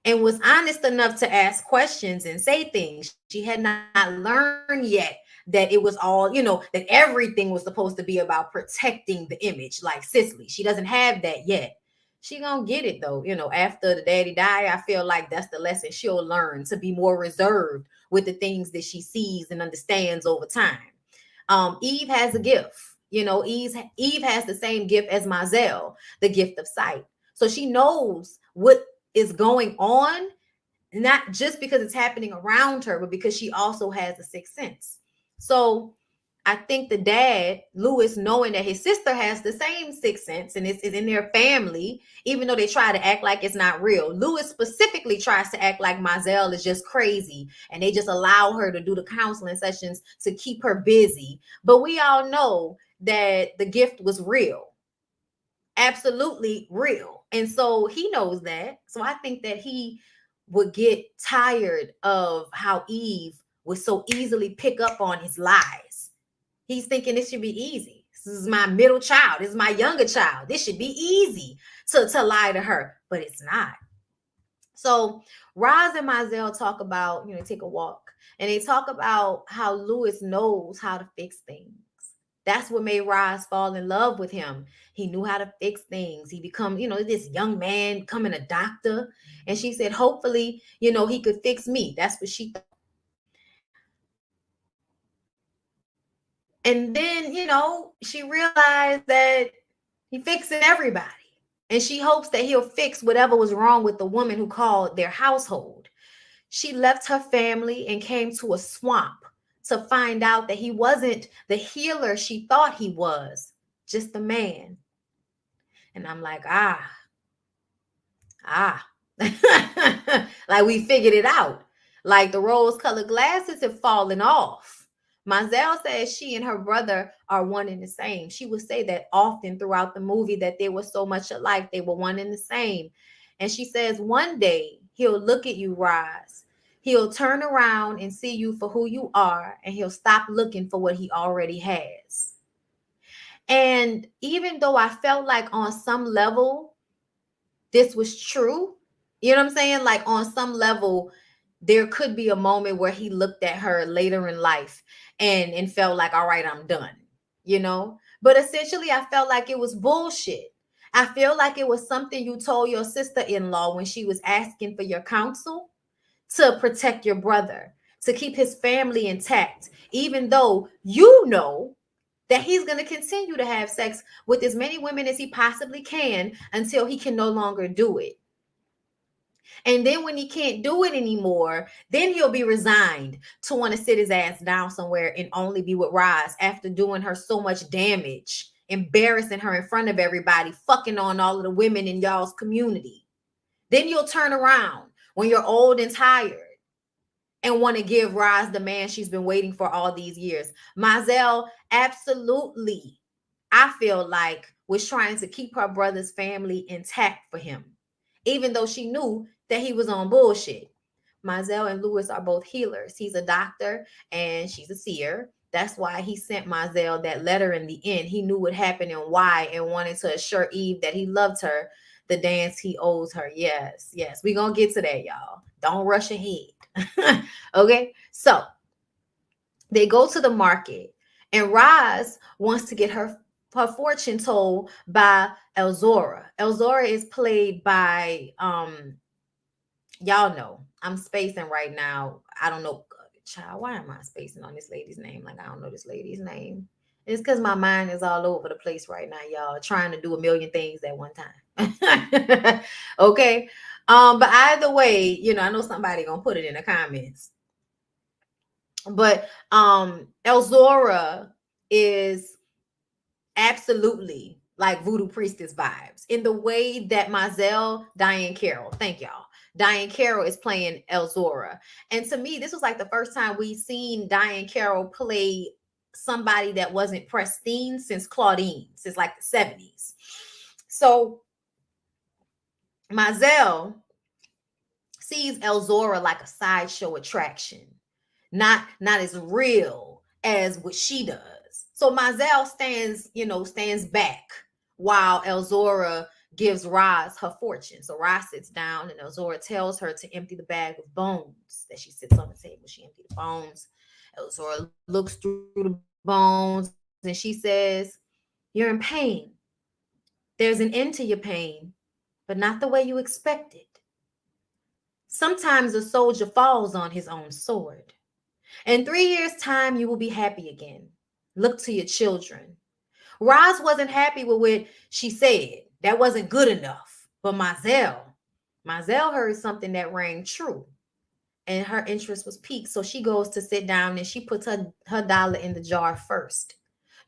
Speaker 1: and was honest enough to ask questions and say things. She had not learned yet that it was all, that everything was supposed to be about protecting the image like Cicely. She doesn't have that yet. She gonna get it though. After the daddy die, I feel like that's the lesson she'll learn, to be more reserved with the things that she sees and understands over time. Eve has a gift. Eve has the same gift as Mazel, the gift of sight. So she knows what is going on, not just because it's happening around her, but because she also has a sixth sense. So I think the dad, Lewis, knowing that his sister has the same sixth sense and it's in their family, even though they try to act like it's not real. Lewis specifically tries to act like Mazel is just crazy and they just allow her to do the counseling sessions to keep her busy. But we all know that the gift was real, absolutely real. And so he knows that. So I think that he would get tired of how Eve would so easily pick up on his lies. He's thinking this should be easy. This is my middle child. This is my younger child. This should be easy to lie to her, but it's not. So Roz and Mazel talk about, take a walk, and they talk about how Lewis knows how to fix things. That's what made Roz fall in love with him. He knew how to fix things. He become, this young man becoming a doctor. And she said, hopefully, he could fix me. That's what she thought. And then, she realized that he fixing everybody. And she hopes that he'll fix whatever was wrong with the woman who called their household. She left her family and came to a swamp to find out that he wasn't the healer she thought he was, just a man. And I'm like, like we figured it out. Like the rose-colored glasses have fallen off. Mazel says she and her brother are one and the same. She would say that often throughout the movie, that they were so much alike. They were one and the same. And she says one day he'll look at you, Roz. He'll turn around and see you for who you are, and he'll stop looking for what he already has. And even though I felt like on some level this was true, you know what I'm saying? Like on some level, there could be a moment where he looked at her later in life and felt like, all right, I'm done, But essentially, I felt like it was bullshit. I feel like it was something you told your sister-in-law when she was asking for your counsel, to protect your brother, to keep his family intact, even though you know that he's going to continue to have sex with as many women as he possibly can until he can no longer do it. And then when he can't do it anymore, then he'll be resigned to want to sit his ass down somewhere and only be with Roz after doing her so much damage, embarrassing her in front of everybody, fucking on all of the women in y'all's community. Then you'll turn around when you're old and tired and want to give Roz the man she's been waiting for all these years. Mazel absolutely, I feel like, was trying to keep her brother's family intact for him, even though she knew that he was on bullshit. Mazel and Lewis are both healers. He's a doctor and she's a seer. That's why he sent Mazel that letter in the end. He knew what happened and why, and wanted to assure Eve that he loved her, the dance he owes her. Yes, we're going to get to that, y'all. Don't rush ahead. Okay, so they go to the market, and Roz wants to get her fortune told by Elzora. Elzora is played by y'all know, I'm spacing right now. I don't know, child, why am I spacing on this lady's name? Like, I don't know this lady's name. It's because my mind is all over the place right now, y'all, trying to do a million things at one time. Okay. But either way, I know somebody gonna put it in the comments. But Elzora is absolutely like voodoo priestess vibes in the way that Mazel Diane Carroll, thank y'all. Diane Carroll is playing Elzora. And to me, this was like the first time we seen Diane Carroll play somebody that wasn't pristine since Claudine, since like the 70s. So Mazel sees Elzora like a sideshow attraction, not as real as what she does. So Mazel stands back while Elzora gives Roz her fortune. So Roz sits down and Elzora tells her to empty the bag of bones that she sits on the table. She empties the bones. Elzora looks through the bones and she says, "You're in pain. There's an end to your pain, but not the way you expected. Sometimes a soldier falls on his own sword. In 3 years' time, you will be happy again. Look to your children." Roz wasn't happy with what she said. That wasn't good enough. But Mazel heard something that rang true. And her interest was piqued. So she goes to sit down and she puts her dollar in the jar first.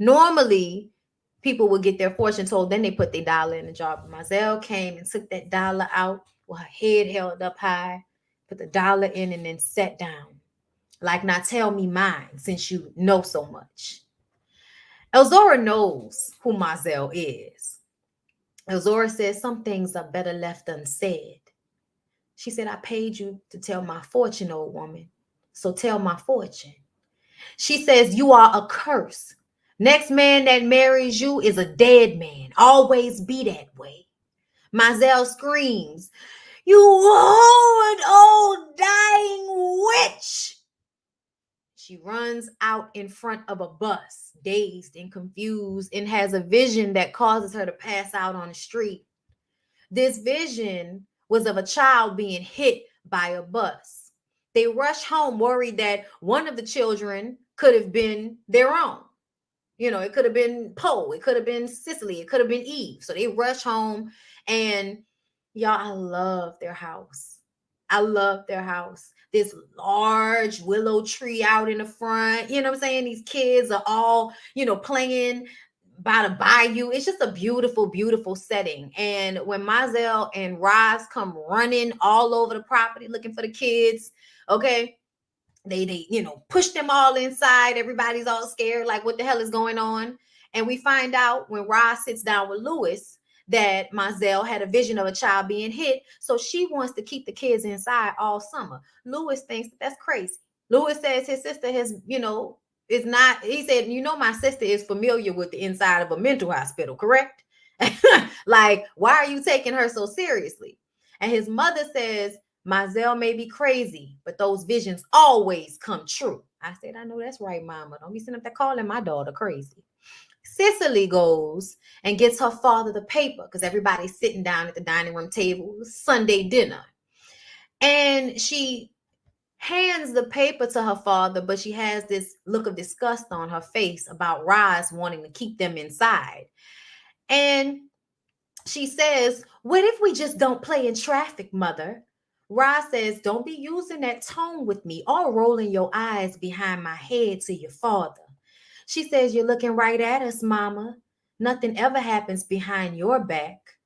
Speaker 1: Normally, people would get their fortune told, then they put their dollar in the jar. But Mazel came and took that dollar out with her head held up high, put the dollar in, and then sat down. Like, now tell me mine, since you know so much. Elzora knows who Mazel is. Elzora says some things are better left unsaid. She said, "I paid you to tell my fortune, old woman. So tell my fortune." She says, "You are a curse. Next man that marries you is a dead man. Always be that way." Mazel screams, "You horrid old dying witch!" She runs out in front of a bus, dazed and confused, and has a vision that causes her to pass out on the street. This vision was of a child being hit by a bus. They rush home worried that one of the children could have been their own. It could have been Poe, it could have been Cicely, it could have been Eve. So they rush home, and y'all, I love their house. I love their house. This large willow tree out in the front. You know what I'm saying? These kids are all, playing by the bayou. It's just a beautiful, beautiful setting. And when Mazel and Roz come running all over the property looking for the kids, okay, they push them all inside. Everybody's all scared, like, what the hell is going on? And we find out when Roz sits down with Lewis that Mazel had a vision of a child being hit, so she wants to keep the kids inside all summer. Lewis thinks that's crazy. Lewis says his sister has, is not, he said, my sister is familiar with the inside of a mental hospital, correct? Like, why are you taking her so seriously? And his mother says, "Mazel may be crazy, but those visions always come true." I said, "I know that's right, mama. Don't be sitting up there calling my daughter crazy." Cicely goes and gets her father the paper because everybody's sitting down at the dining room table, Sunday dinner. And she hands the paper to her father, but she has this look of disgust on her face about Roz wanting to keep them inside. And she says, "What if we just don't play in traffic, mother?" Roz says, "Don't be using that tone with me or rolling your eyes behind my head to your father." She says, "You're looking right at us, mama. Nothing ever happens behind your back."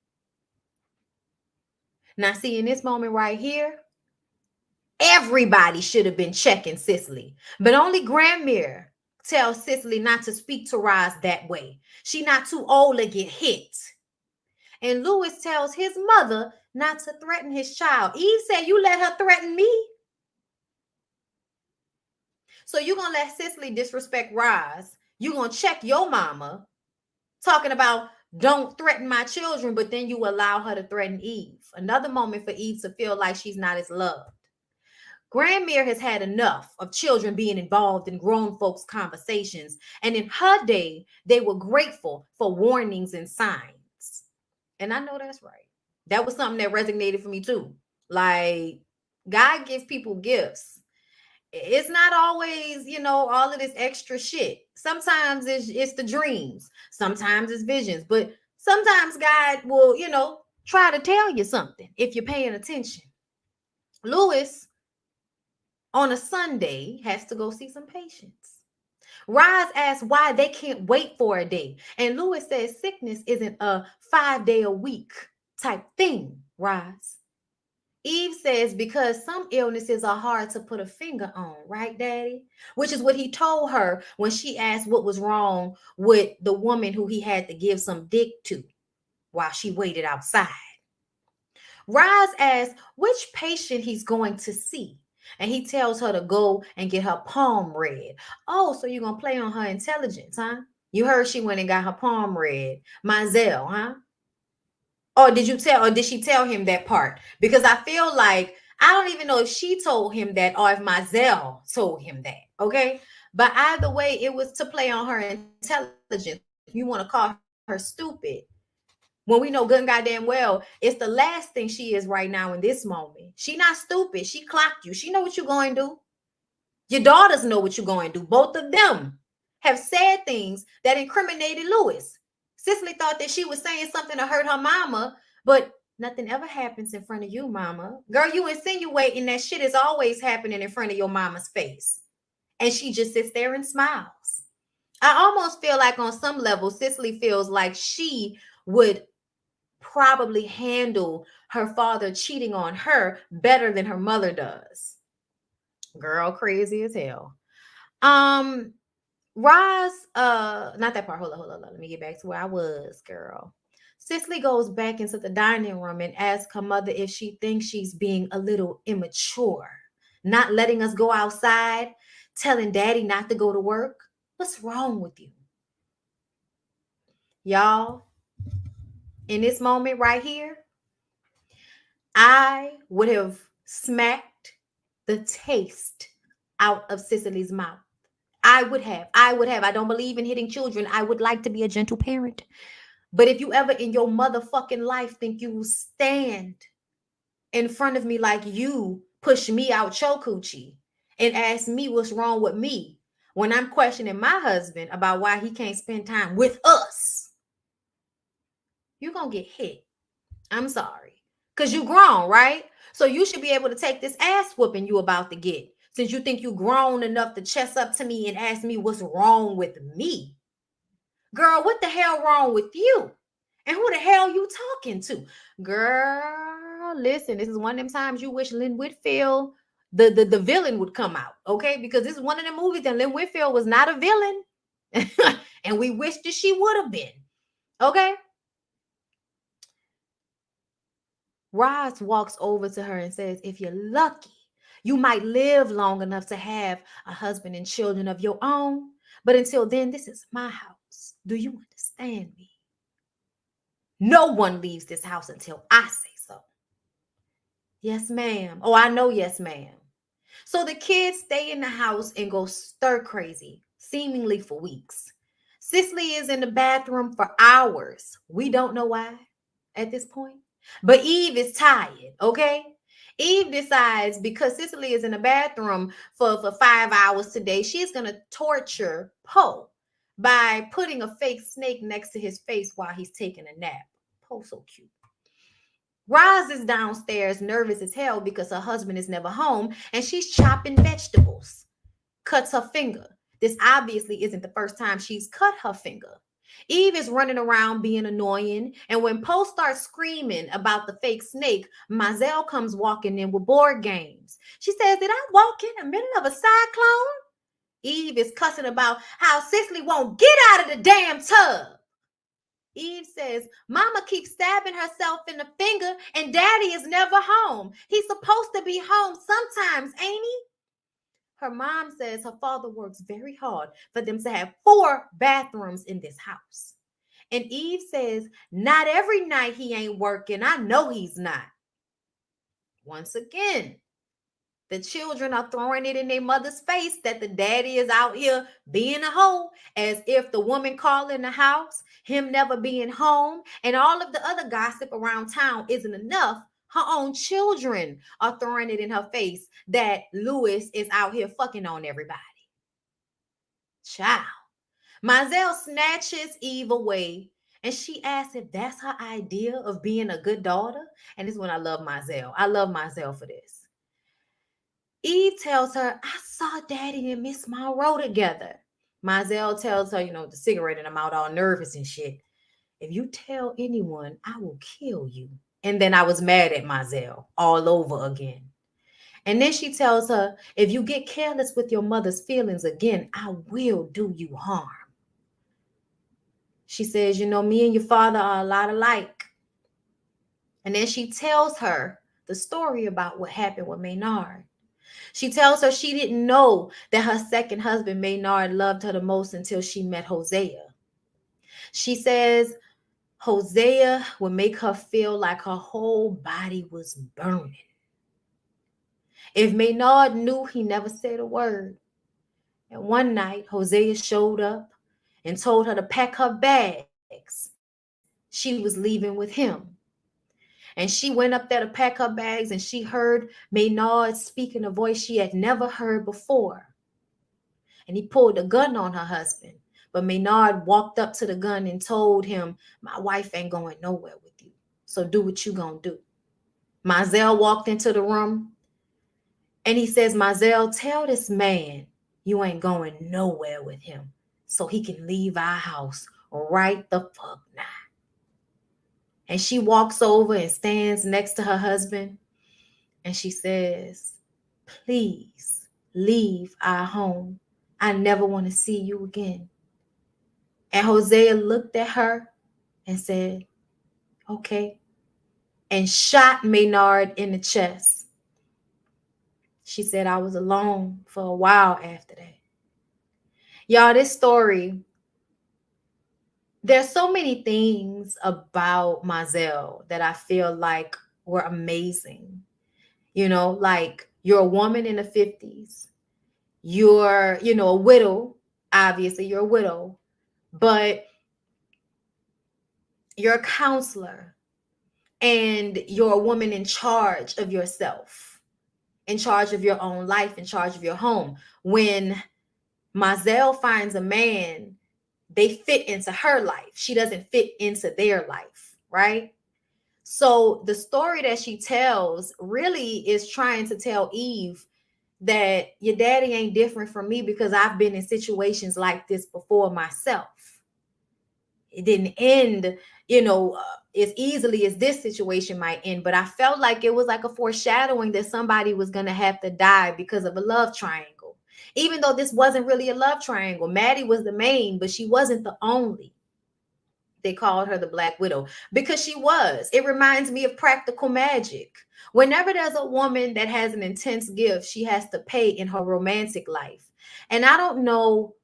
Speaker 1: Now, see, in this moment right here, everybody should have been checking Cicely, but only Grandmere tells Cicely not to speak to Roz that way. She not too old to get hit. And Lewis tells his mother not to threaten his child. Eve said, "You let her threaten me." So you're going to let Cicely disrespect Roz. You're going to check your mama talking about don't threaten my children, but then you allow her to threaten Eve. Another moment for Eve to feel like she's not as loved. Grandmere has had enough of children being involved in grown folks' conversations. And in her day, they were grateful for warnings and signs. And I know that's right. That was something that resonated for me too. Like, God gives people gifts. it's not always, all of this extra shit. Sometimes it's the dreams, sometimes it's visions, but sometimes God will, try to tell you something if you're paying attention. Lewis on a Sunday has to go see some patients. Roz asks why they can't wait for a day. And Lewis says sickness isn't a 5-day a week type thing, Roz. Eve says because some illnesses are hard to put a finger on, right, Daddy? Which is what he told her when she asked what was wrong with the woman who he had to give some dick to while she waited outside. Roz asks which patient he's going to see. And he tells her to go and get her palm read. Oh, so you're going to play on her intelligence, huh? You heard she went and got her palm read. Mizell, huh? Or did she tell him that part? Because I feel like, I don't even know if she told him that or if Mizell told him that, okay? But either way, it was to play on her intelligence. You want to call her stupid, when we know good and goddamn well, it's the last thing she is right now in this moment. She not stupid. She clocked you. She know what you're going to do. Your daughters know what you're going to do. Both of them have said things that incriminated Lewis. Cicely thought that she was saying something to hurt her mama, but nothing ever happens in front of you, mama. Girl, you insinuating that shit is always happening in front of your mama's face. And she just sits there and smiles. I almost feel like on some level, Cicely feels like she would probably handle her father cheating on her better than her mother does. Girl, crazy as hell. Roz, not that part. Hold on. Let me get back to where I was, girl. Cicely goes back into the dining room and asks her mother if she thinks she's being a little immature, not letting us go outside, telling daddy not to go to work. What's wrong with you? Y'all, in this moment right here, I would have smacked the taste out of Cicely's mouth. I would have. I don't believe in hitting children. I would like to be a gentle parent. But if you ever in your motherfucking life think you will stand in front of me like you push me out your coochie and ask me what's wrong with me when I'm questioning my husband about why he can't spend time with us, you're going to get hit. I'm sorry. Because you grown, right? So you should be able to take this ass whooping you about to get. Since you think you grown enough to chest up to me and ask me what's wrong with me. Girl, what the hell wrong with you? And who the hell you talking to? Girl, listen, this is one of them times you wish Lynn Whitfield, the villain, would come out, okay? Because this is one of the movies that Lynn Whitfield was not a villain. And we wish that she would have been, okay? Roz walks over to her and says, if you're lucky, you might live long enough to have a husband and children of your own. But until then, this is my house. Do you understand me? No one leaves this house until I say so. Yes, ma'am. Oh, I know, yes, ma'am. So the kids stay in the house and go stir crazy, seemingly for weeks. Cicely is in the bathroom for hours. We don't know why at this point. But Eve is tired, okay? Eve decides because Cicely is in the bathroom for 5 hours today, she's going to torture Poe by putting a fake snake next to his face while he's taking a nap. Poe so cute. Roz is downstairs nervous as hell because her husband is never home and she's chopping vegetables. Cuts her finger. This obviously isn't the first time she's cut her finger. Eve is running around being annoying, and when Poe starts screaming about the fake snake, Mizell comes walking in with board games. She says, did I walk in the middle of a cyclone? Eve is cussing about how Cicely won't get out of the damn tub. Eve says, Mama keeps stabbing herself in the finger and Daddy is never home. He's supposed to be home sometimes, ain't he? Her mom says her father works very hard for them to have 4 bathrooms in this house. And Eve says, not every night he ain't working. I know he's not. Once again, the children are throwing it in their mother's face that the daddy is out here being a hoe, as if the woman calling the house, him never being home, and all of the other gossip around town isn't enough. Her own children are throwing it in her face that Lewis is out here fucking on everybody. Child. Mizell snatches Eve away and she asks if that's her idea of being a good daughter. And this is when I love Mizell. I love Mizell for this. Eve tells her, I saw Daddy and Miss Monroe together. Mizell tells her, the cigarette in her mouth, all nervous and shit. If you tell anyone, I will kill you. And then I was mad at Mizell all over again. And then she tells her, if you get careless with your mother's feelings again, I will do you harm. She says, me and your father are a lot alike. And then she tells her the story about what happened with Maynard. She tells her she didn't know that her second husband, Maynard, loved her the most until she met Hosea. She says Hosea would make her feel like her whole body was burning. If Maynard knew, he never said a word. And one night, Hosea showed up and told her to pack her bags. She was leaving with him. And she went up there to pack her bags and she heard Maynard speak in a voice she had never heard before. And he pulled a gun on her husband. But Maynard walked up to the gun and told him, my wife ain't going nowhere with you. So do what you gonna do. Mizell walked into the room and he says, Mizell, tell this man you ain't going nowhere with him so he can leave our house right the fuck now. And she walks over and stands next to her husband and she says, please leave our home. I never want to see you again. And Hosea looked at her and said, okay, and shot Maynard in the chest. She said, I was alone for a while after that. Y'all, this story, there's so many things about Mizell that I feel like were amazing. Like you're a woman in the 50s. You're, a widow. Obviously, you're a widow. But you're a counselor. And you're a woman in charge of yourself. In charge of your own life. In charge of your home. When Mizell finds a man, they fit into her life. She doesn't fit into their life, right? So the story that she tells really is trying to tell Eve that your daddy ain't different from me because I've been in situations like this before myself. It didn't end, as easily as this situation might end, but I felt like it was like a foreshadowing that somebody was going to have to die because of a love triangle. Even though this wasn't really a love triangle. Maddie was the main, but she wasn't the only. They called her the Black Widow because she was. It reminds me of Practical Magic. Whenever there's a woman that has an intense gift, she has to pay in her romantic life. And I don't know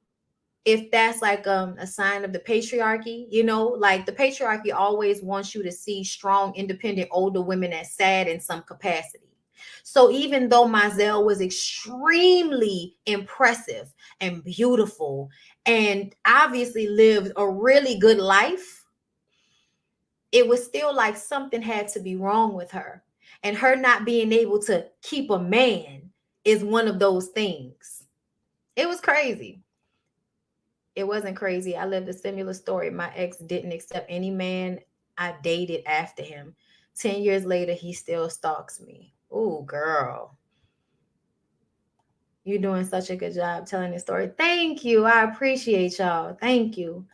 Speaker 1: if that's like a sign of the patriarchy, like the patriarchy always wants you to see strong, independent, older women as sad in some capacity. So even though Mizell was extremely impressive and beautiful and obviously lived a really good life, it was still like something had to be wrong with her. And her not being able to keep a man is one of those things. It was crazy. It wasn't crazy. I lived a similar story. My ex didn't accept any man I dated after him. 10 years later, he still stalks me. Oh, girl. You're doing such a good job telling this story. Thank you. I appreciate y'all. Thank you.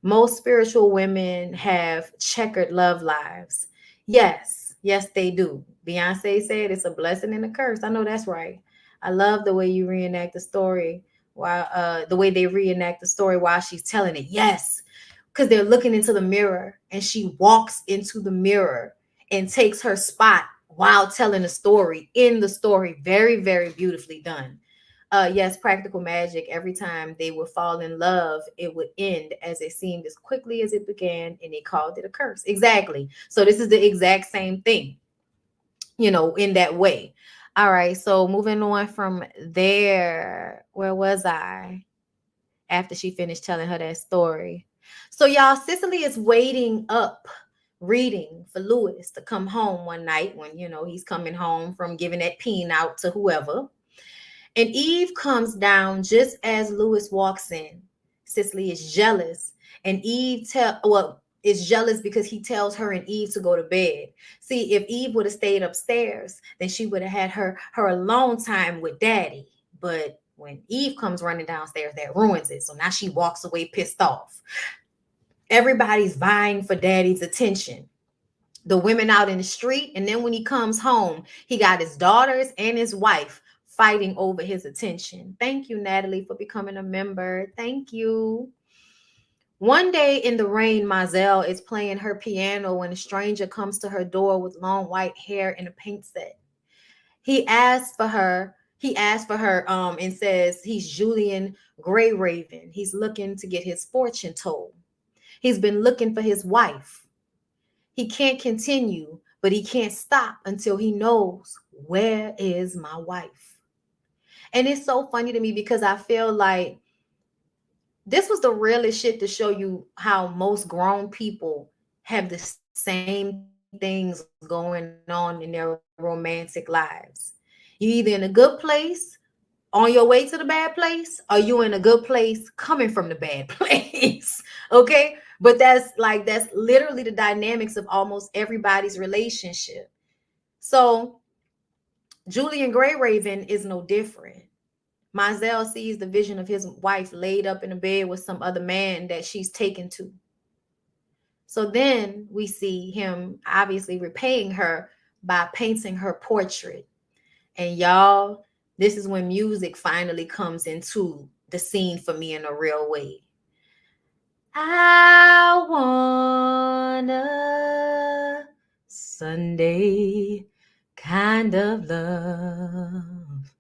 Speaker 1: Most spiritual women have checkered love lives. Yes, they do. Beyonce said it's a blessing and a curse. I know that's right. I love the way you reenact the story while the way they reenact the story while she's telling it. Yes, because they're looking into the mirror and she walks into the mirror and takes her spot while telling the story in the story. Very, very beautifully done. Yes, Practical Magic. Every time they would fall in love, it would end as it seemed as quickly as it began, and they called it a curse. Exactly. So this is the exact same thing, in that way. All right. So moving on from there, where was I? After she finished telling her that story. So y'all, Cicely is waiting up reading for Louis to come home one night when, he's coming home from giving that peen out to whoever. And Eve comes down just as Louis walks in. Cicely is jealous, and is jealous because he tells her and Eve to go to bed. See, if Eve would have stayed upstairs, then she would have had her alone time with Daddy. But when Eve comes running downstairs, that ruins it. So now she walks away pissed off. Everybody's vying for Daddy's attention. The women out in the street, and then when he comes home, he got his daughters and his wife fighting over his attention. Thank you, Natalie, for becoming a member. Thank you. One day in the rain, Mazel is playing her piano when a stranger comes to her door with long white hair and a paint set. He asks for her. And says he's Julian Gray Raven. He's looking to get his fortune told. He's been looking for his wife. He can't continue, but he can't stop until he knows, where is my wife? And it's so funny to me because I feel like this was the realest shit to show you how most grown people have the same things going on in their romantic lives. You either in a good place, on your way to the bad place, or you in a good place coming from the bad place. Okay? But that's literally the dynamics of almost everybody's relationship. So Julian Gray Raven is no different. Mazel sees the vision of his wife laid up in a bed with some other man that she's taken to. So then we see him obviously repaying her by painting her portrait. And y'all, this is when music finally comes into the scene for me in a real way. I want a Sunday kind of love.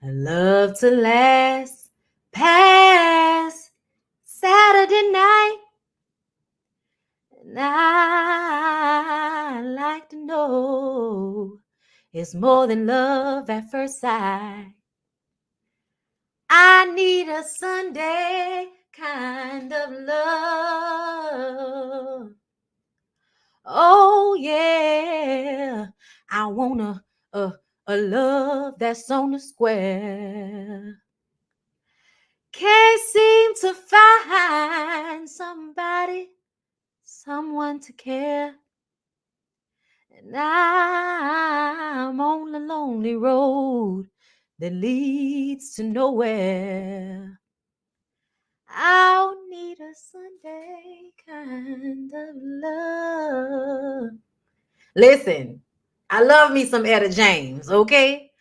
Speaker 1: A love to last past Saturday night. And I like to know it's more than love at first sight. I need a Sunday kind of love. Oh yeah, I want a love that's on the square. Can't seem to find someone to care. And I'm on the lonely road that leads to nowhere. I'll need a Sunday kind of love. Listen, I love me some Etta James, okay?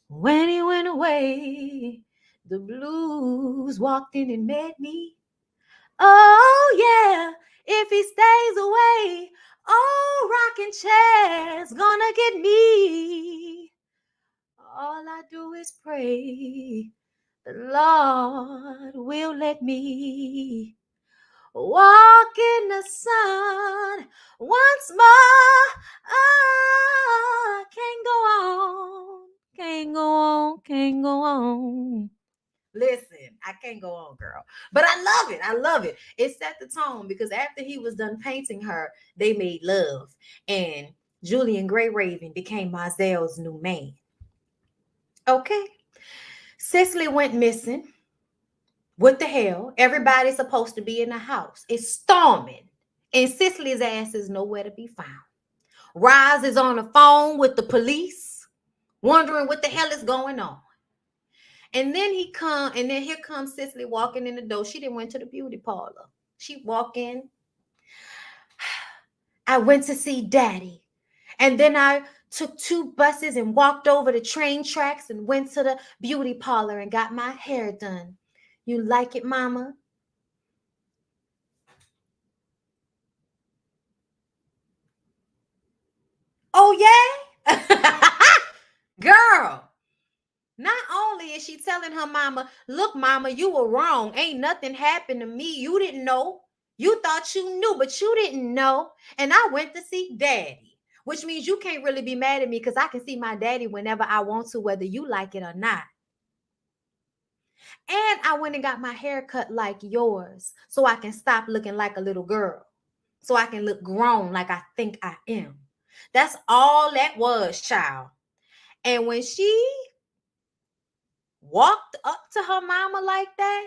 Speaker 1: When he went away, the blues walked in and met me. Oh, yeah, if he stays away, oh, rocking chair's gonna get me. All I do is pray the Lord will let me walk in the sun once more. Can't go on, can't go on, can't go on. Listen, I can't go on, girl. But I love it. I love it. It set the tone because after he was done painting her, they made love. And Julian Gray Raven became Mazel's new man. Okay. Cicely went missing. What the hell? Everybody's supposed to be in the house. It's storming. And Cicely's ass is nowhere to be found. Roz is on the phone with the police, wondering what the hell is going on. And then here comes Cicely walking in the door. She didn't went to the beauty parlor. She walked in. I went to see Daddy. And then I took 2 buses and walked over the train tracks and went to the beauty parlor and got my hair done. You like it, Mama? Oh, yeah? Girl. Not only is she telling her mama, look, Mama, you were wrong. Ain't nothing happened to me. You didn't know. You thought you knew, but you didn't know. And I went to see Daddy, which means you can't really be mad at me because I can see my daddy whenever I want to, whether you like it or not. And I went and got my hair cut like yours so I can stop looking like a little girl. so I can look grown like I think I am. That's all that was, child. And when she walked up to her mama like that,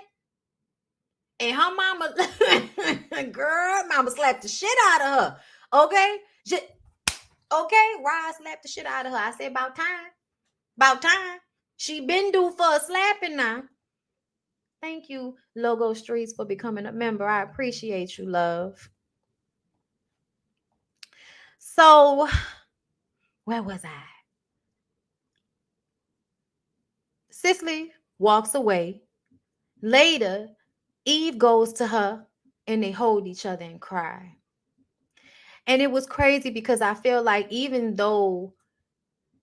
Speaker 1: and her mama, girl, mama slapped the shit out of her. Okay? Okay, Rod slapped the shit out of her. I said, about time. About time. She been due for a slapping now. Thank you, Logo Streets, for becoming a member. I appreciate you, love. So, where was I? Cicely walks away. Later, Eve goes to her and they hold each other and cry. And it was crazy because I feel like even though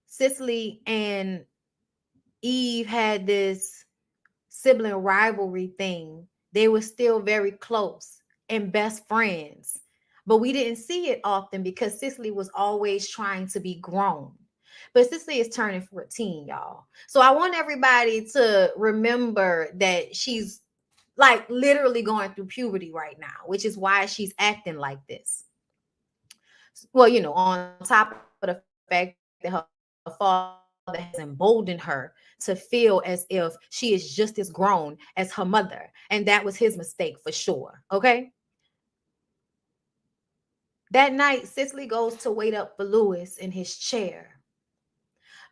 Speaker 1: Cicely and Eve had this sibling rivalry thing, they were still very close and best friends. But we didn't see it often because Cicely was always trying to be grown. But Cicely is turning 14, y'all. So I want everybody to remember that she's like literally going through puberty right now, which is why she's acting like this. Well, on top of the fact that her father has emboldened her to feel as if she is just as grown as her mother. And that was his mistake for sure. Okay. That night, Cicely goes to wait up for Louis in his chair.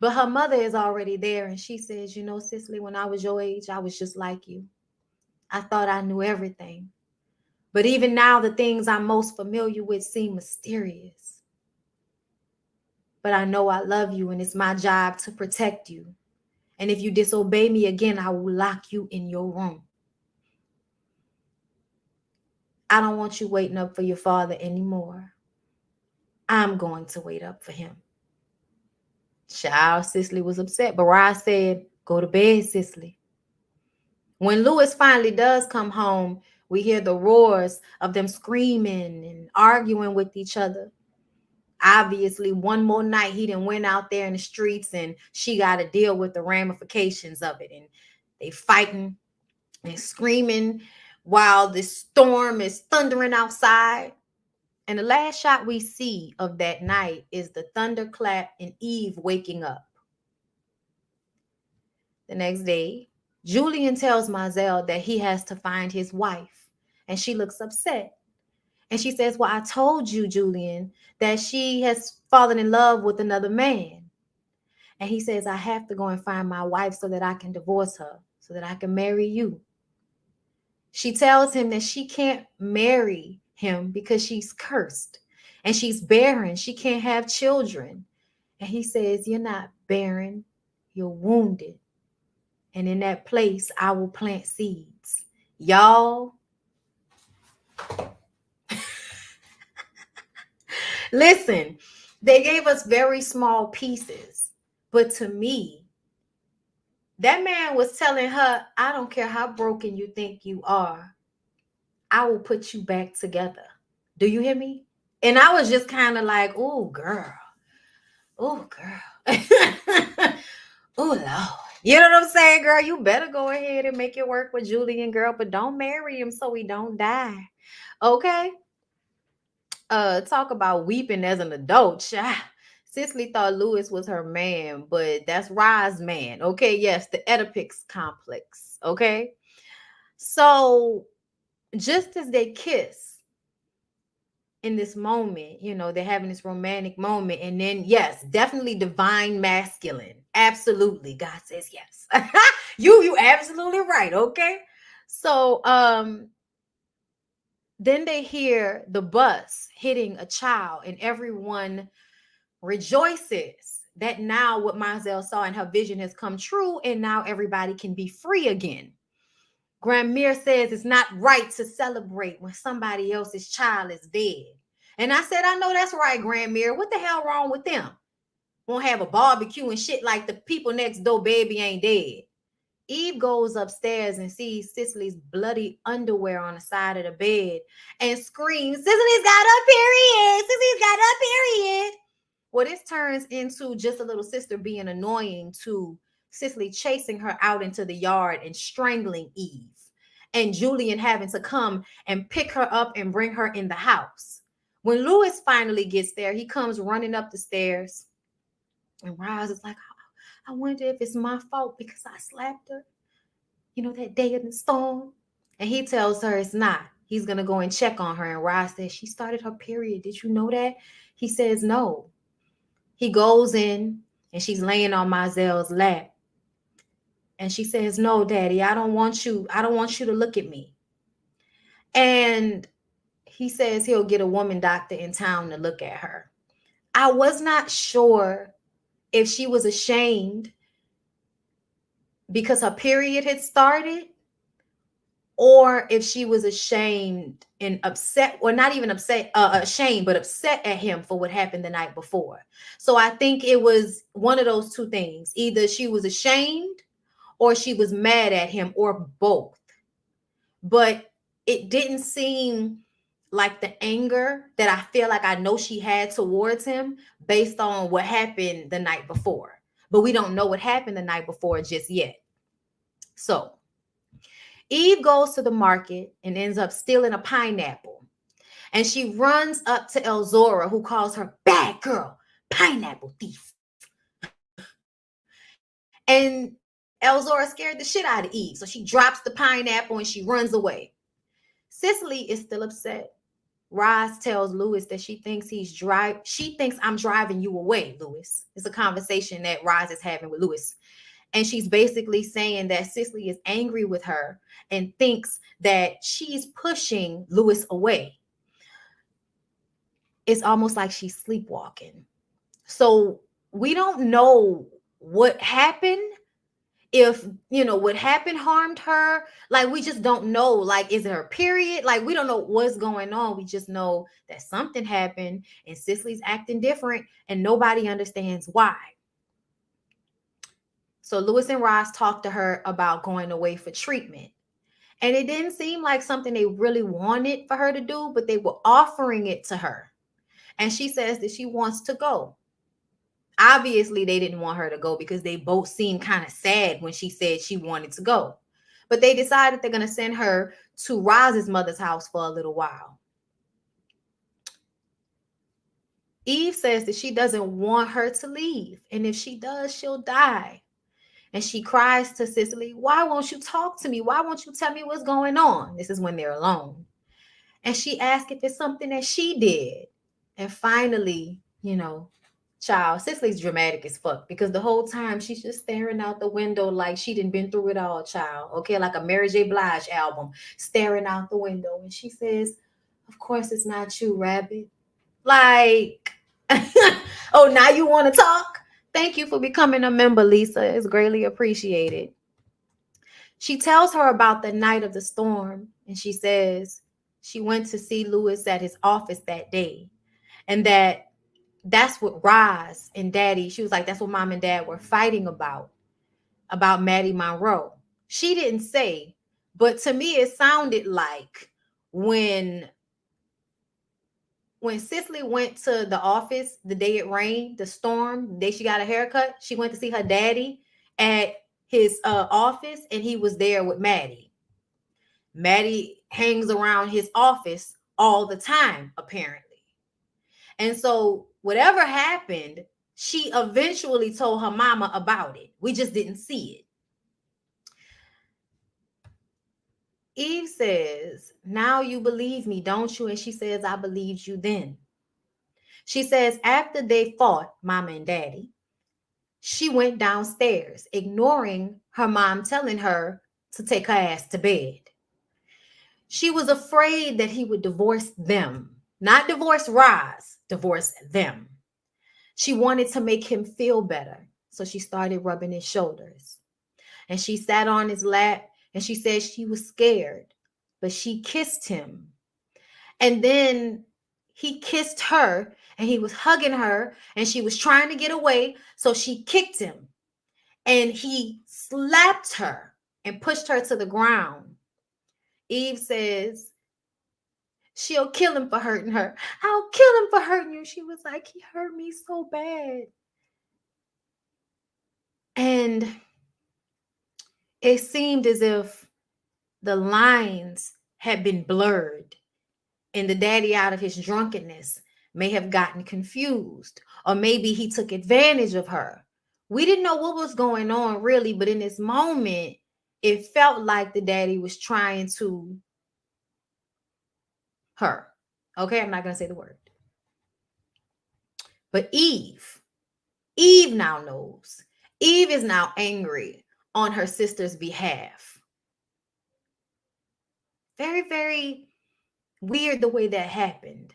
Speaker 1: But her mother is already there. And she says, Cicely, when I was your age, I was just like you. I thought I knew everything. But even now, the things I'm most familiar with seem mysterious. But I know I love you, and it's my job to protect you. And if you disobey me again, I will lock you in your room. I don't want you waiting up for your father anymore. I'm going to wait up for him. Child, Cicely was upset, but Rod said, go to bed, Cicely. When Louis finally does come home, we hear the roars of them screaming and arguing with each other. Obviously, one more night he done went out there in the streets and she got to deal with the ramifications of it. And they fighting and screaming while the storm is thundering outside. And the last shot we see of that night is the thunderclap and Eve waking up. The next day, Julian tells Mazel that he has to find his wife, and she looks upset. And she says, well, I told you, Julian, that she has fallen in love with another man. And he says, I have to go and find my wife so that I can divorce her, so that I can marry you. She tells him that she can't marry him because she's cursed and she's barren. She can't have children. And he says, you're not barren, you're wounded. And in that place, I will plant seeds. Y'all, listen, they gave us very small pieces. But to me, that man was telling her, I don't care how broken you think you are, I will put you back together. Do you hear me? And I was just kind of like, oh, girl. Oh, girl. Oh, Lord. You know what I'm saying, girl? You better go ahead and make it work with Julian, girl, but don't marry him so he don't die. Okay? Talk about weeping as an adult. Cicely thought Louis was her man, but that's Ra's man. Okay, yes, the Oedipus complex. Okay? So just as they kiss in this moment, they're having this romantic moment, and then yes, definitely divine masculine. Absolutely, God says yes. you absolutely right. Okay, so then they hear the bus hitting a child, and everyone rejoices that now what Mazel saw in her vision has come true, and now everybody can be free again. Grandmere says it's not right to celebrate when somebody else's child is dead. And I said, I know that's right, Grandmere. What the hell wrong with them? Won't have a barbecue and shit like the people next door baby ain't dead. Eve goes upstairs and sees Cicely's bloody underwear on the side of the bed and screams, Cicely's got a period! Cicely's got a period! Well, this turns into just a little sister being annoying to Cicely, chasing her out into the yard and strangling Eve, and Julian having to come and pick her up and bring her in the house. When Louis finally gets there, he comes running up the stairs, and Roz is like, I wonder if it's my fault because I slapped her, that day in the storm. And he tells her it's not. He's going to go and check on her. And Roz says, she started her period. Did you know that? He says, no. He goes in and she's laying on Mizell's lap. And she says, no, Daddy, I don't want you to look at me. And he says he'll get a woman doctor in town to look at her. I was not sure if she was ashamed because her period had started, or if she was ashamed and upset, or not even upset, ashamed, but upset at him for what happened the night before. So I think it was one of those two things. Either she was ashamed or she was mad at him, or both. But it didn't seem like the anger that I feel like I know she had towards him based on what happened the night before. But we don't know what happened the night before just yet. So Eve goes to the market and ends up stealing a pineapple. And she runs up to Elzora, who calls her bad girl, pineapple thief. And Elzora scared the shit out of Eve. So she drops the pineapple and she runs away. Cicely is still upset. Roz tells Louis that she thinks I'm driving you away, Louis. It's a conversation that Roz is having with Louis. And she's basically saying that Cicely is angry with her and thinks that she's pushing Louis away. It's almost like she's sleepwalking. So we don't know what happened. If, what happened harmed her. Like, we just don't know. Like, is it her period? Like, we don't know what's going on. We just know that something happened and Cicely's acting different and nobody understands why. So Louis and Roz talked to her about going away for treatment. And it didn't seem like something they really wanted for her to do, but they were offering it to her. And she says that she wants to go. Obviously, they didn't want her to go because they both seemed kind of sad when she said she wanted to go. But they decided they're going to send her to Roz's mother's house for a little while. Eve says that she doesn't want her to leave. And if she does, she'll die. And she cries to Cicely, why won't you talk to me? Why won't you tell me what's going on? This is when they're alone. And she asks if it's something that she did. And finally, child, Cicely's dramatic as fuck because the whole time she's just staring out the window like she done been through it all, child. Okay, like a Mary J. Blige album, staring out the window. And she says, of course it's not you, Rabbit. Like, oh, now you want to talk? Thank you for becoming a member, Lisa. It's greatly appreciated. She tells her about the night of the storm, and she says she went to see Louis at his office that day, and that's what Roz and Daddy, she was like, that's what Mom and Dad were fighting about Maddie Monroe. She didn't say, but to me, it sounded like when Cicely went to the office the day it rained, the storm, the day she got a haircut, she went to see her daddy at his office, and he was there with Maddie. Maddie hangs around his office all the time, apparently. And so whatever happened, she eventually told her mama about it. We just didn't see it. Eve says, now you believe me, don't you? And she says, I believed you then. She says, after they fought, Mama and Daddy, she went downstairs, ignoring her mom telling her to take her ass to bed. She was afraid that he would divorce them, not divorce Roz, divorce them. She wanted to make him feel better, so she started rubbing his shoulders. And she sat on his lap, and she said she was scared, but she kissed him. And then he kissed her, and he was hugging her, and she was trying to get away, so she kicked him. And he slapped her and pushed her to the ground. Eve says, she'll kill him for hurting her. I'll kill him for hurting you. She was like, he hurt me so bad. And it seemed as if the lines had been blurred And the daddy, out of his drunkenness, may have gotten confused, or maybe he took advantage of her. We didn't know what was going on really, but in this moment, it felt like the daddy was trying to her. Okay, I'm not going to say the word. But Eve now knows. Eve is now angry on her sister's behalf. Very, very weird the way that happened.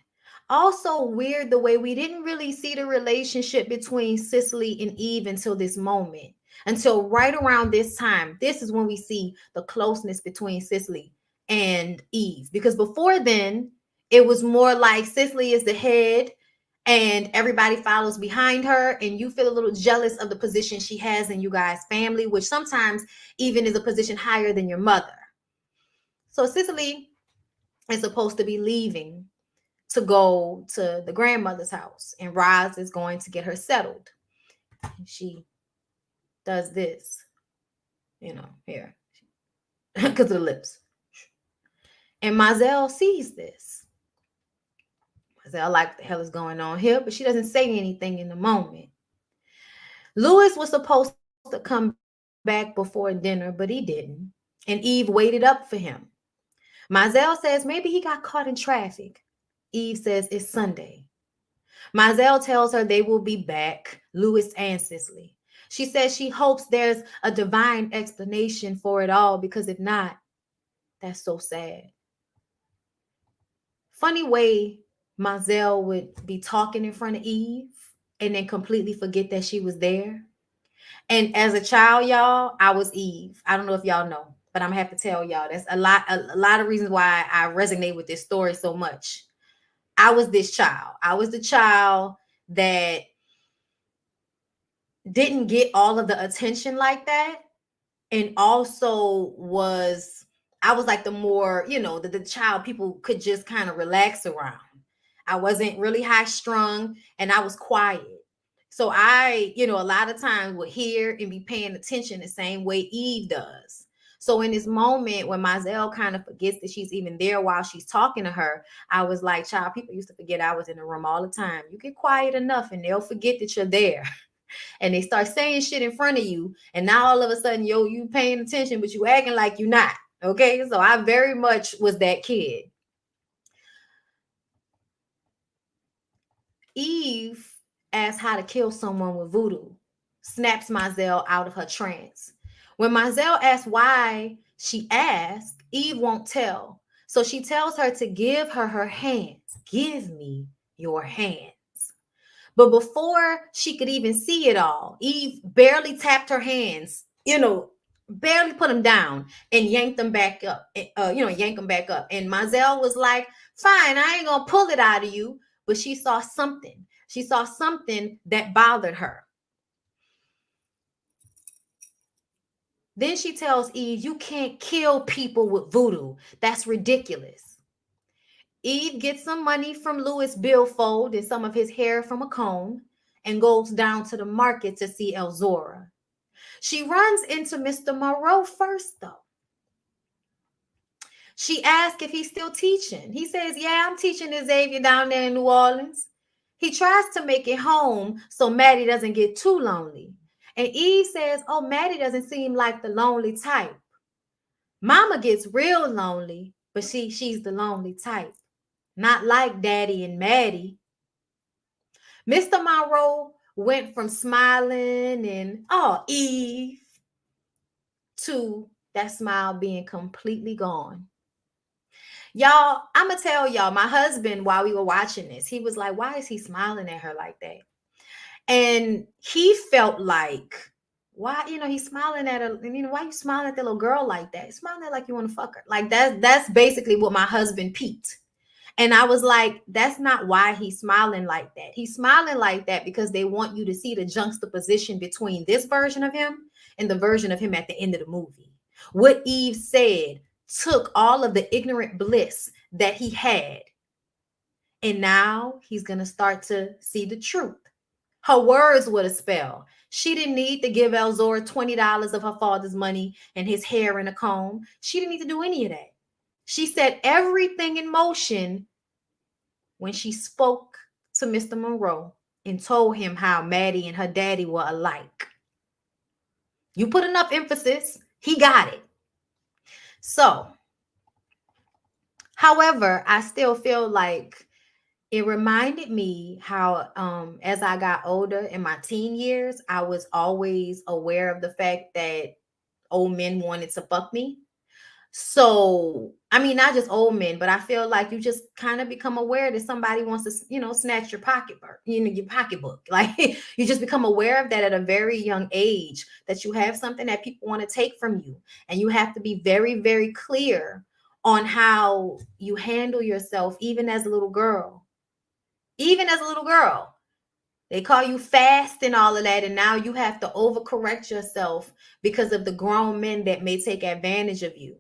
Speaker 1: Also weird the way we didn't really see the relationship between Cicely and Eve until this moment. Until right around this time. This is when we see the closeness between Cicely and Eve. Because before then, it was more like Cicely is the head and everybody follows behind her, and you feel a little jealous of the position she has in you guys' family, which sometimes even is a position higher than your mother. So Cicely is supposed to be leaving to go to the grandmother's house, and Roz is going to get her settled. She does this, here, because of the lips. And Mazel sees this. Mazel, like, what the hell is going on here? But she doesn't say anything in the moment. Louis was supposed to come back before dinner, but he didn't. And Eve waited up for him. Mazel says maybe he got caught in traffic. Eve says it's Sunday. Mazel tells her they will be back, Louis and Cicely. She says she hopes there's a divine explanation for it all, because if not, that's so sad. Funny way Mazel would be talking in front of Eve and then completely forget that she was there. And as a child, y'all, I was Eve. I don't know if y'all know, but I'm gonna have to tell y'all. That's a lot of reasons why I resonate with this story so much. I was this child. I was the child that didn't get all of the attention like that, and also I was like the more, the child people could just kind of relax around. I wasn't really high strung, and I was quiet. So I, a lot of times would hear and be paying attention the same way Eve does. So in this moment when Mazel kind of forgets that she's even there while she's talking to her, I was like, child, people used to forget I was in the room all the time. You get quiet enough and they'll forget that you're there. And they start saying shit in front of you. And now all of a sudden, you paying attention, but you acting like you're not. Okay. So I very much was that kid. Eve asks how to kill someone with voodoo, snaps Mazel out of her trance. When Mazel asks why she asked, Eve won't tell. So she tells her to give her her hands. Give me your hands. But before she could even see it all, Eve barely tapped her hands, barely put them down and yanked them back up, yank them back up. And Mazel was like, fine, I ain't gonna pull it out of you. But she saw something. She saw something that bothered her. Then she tells Eve, you can't kill people with voodoo. That's ridiculous. Eve gets some money from Louis billfold and some of his hair from a comb and goes down to the market to see Elzora. She runs into Mr. Marrero first, though. She asks if he's still teaching. He says, yeah, I'm teaching Xavier down there in New Orleans. He tries to make it home so Maddie doesn't get too lonely. And Eve says, oh, Maddie doesn't seem like the lonely type. Mama gets real lonely, but she's the lonely type. Not like Daddy and Maddie. Mr. Marrero went from smiling and, oh, Eve, to that smile being completely gone. Y'all, I'm going to tell y'all, my husband, while we were watching this, he was like, why is he smiling at her like that? And he felt like, why, he's smiling at her. And, why you smiling at the little girl like that? He's smiling at like you want to fuck her. Like that's basically what my husband peeped. And I was like, that's not why he's smiling like that. He's smiling like that because they want you to see the juxtaposition between this version of him and the version of him at the end of the movie. What Eve said took all of the ignorant bliss that he had. And now he's going to start to see the truth. Her words were a spell. She didn't need to give Elzora $20 of her father's money and his hair in a comb. She didn't need to do any of that. She set everything in motion when she spoke to Mr. Monroe and told him how Maddie and her daddy were alike. You put enough emphasis, he got it. So, however, I still feel like it reminded me how as I got older in my teen years, I was always aware of the fact that old men wanted to fuck me. So, I mean, not just old men, but I feel like you just kind of become aware that somebody wants to, snatch your pocketbook, your pocketbook. Like you just become aware of that at a very young age, that you have something that people want to take from you. And you have to be very, very clear on how you handle yourself, even as a little girl. Even as a little girl. They call you fast and all of that. And now you have to overcorrect yourself because of the grown men that may take advantage of you.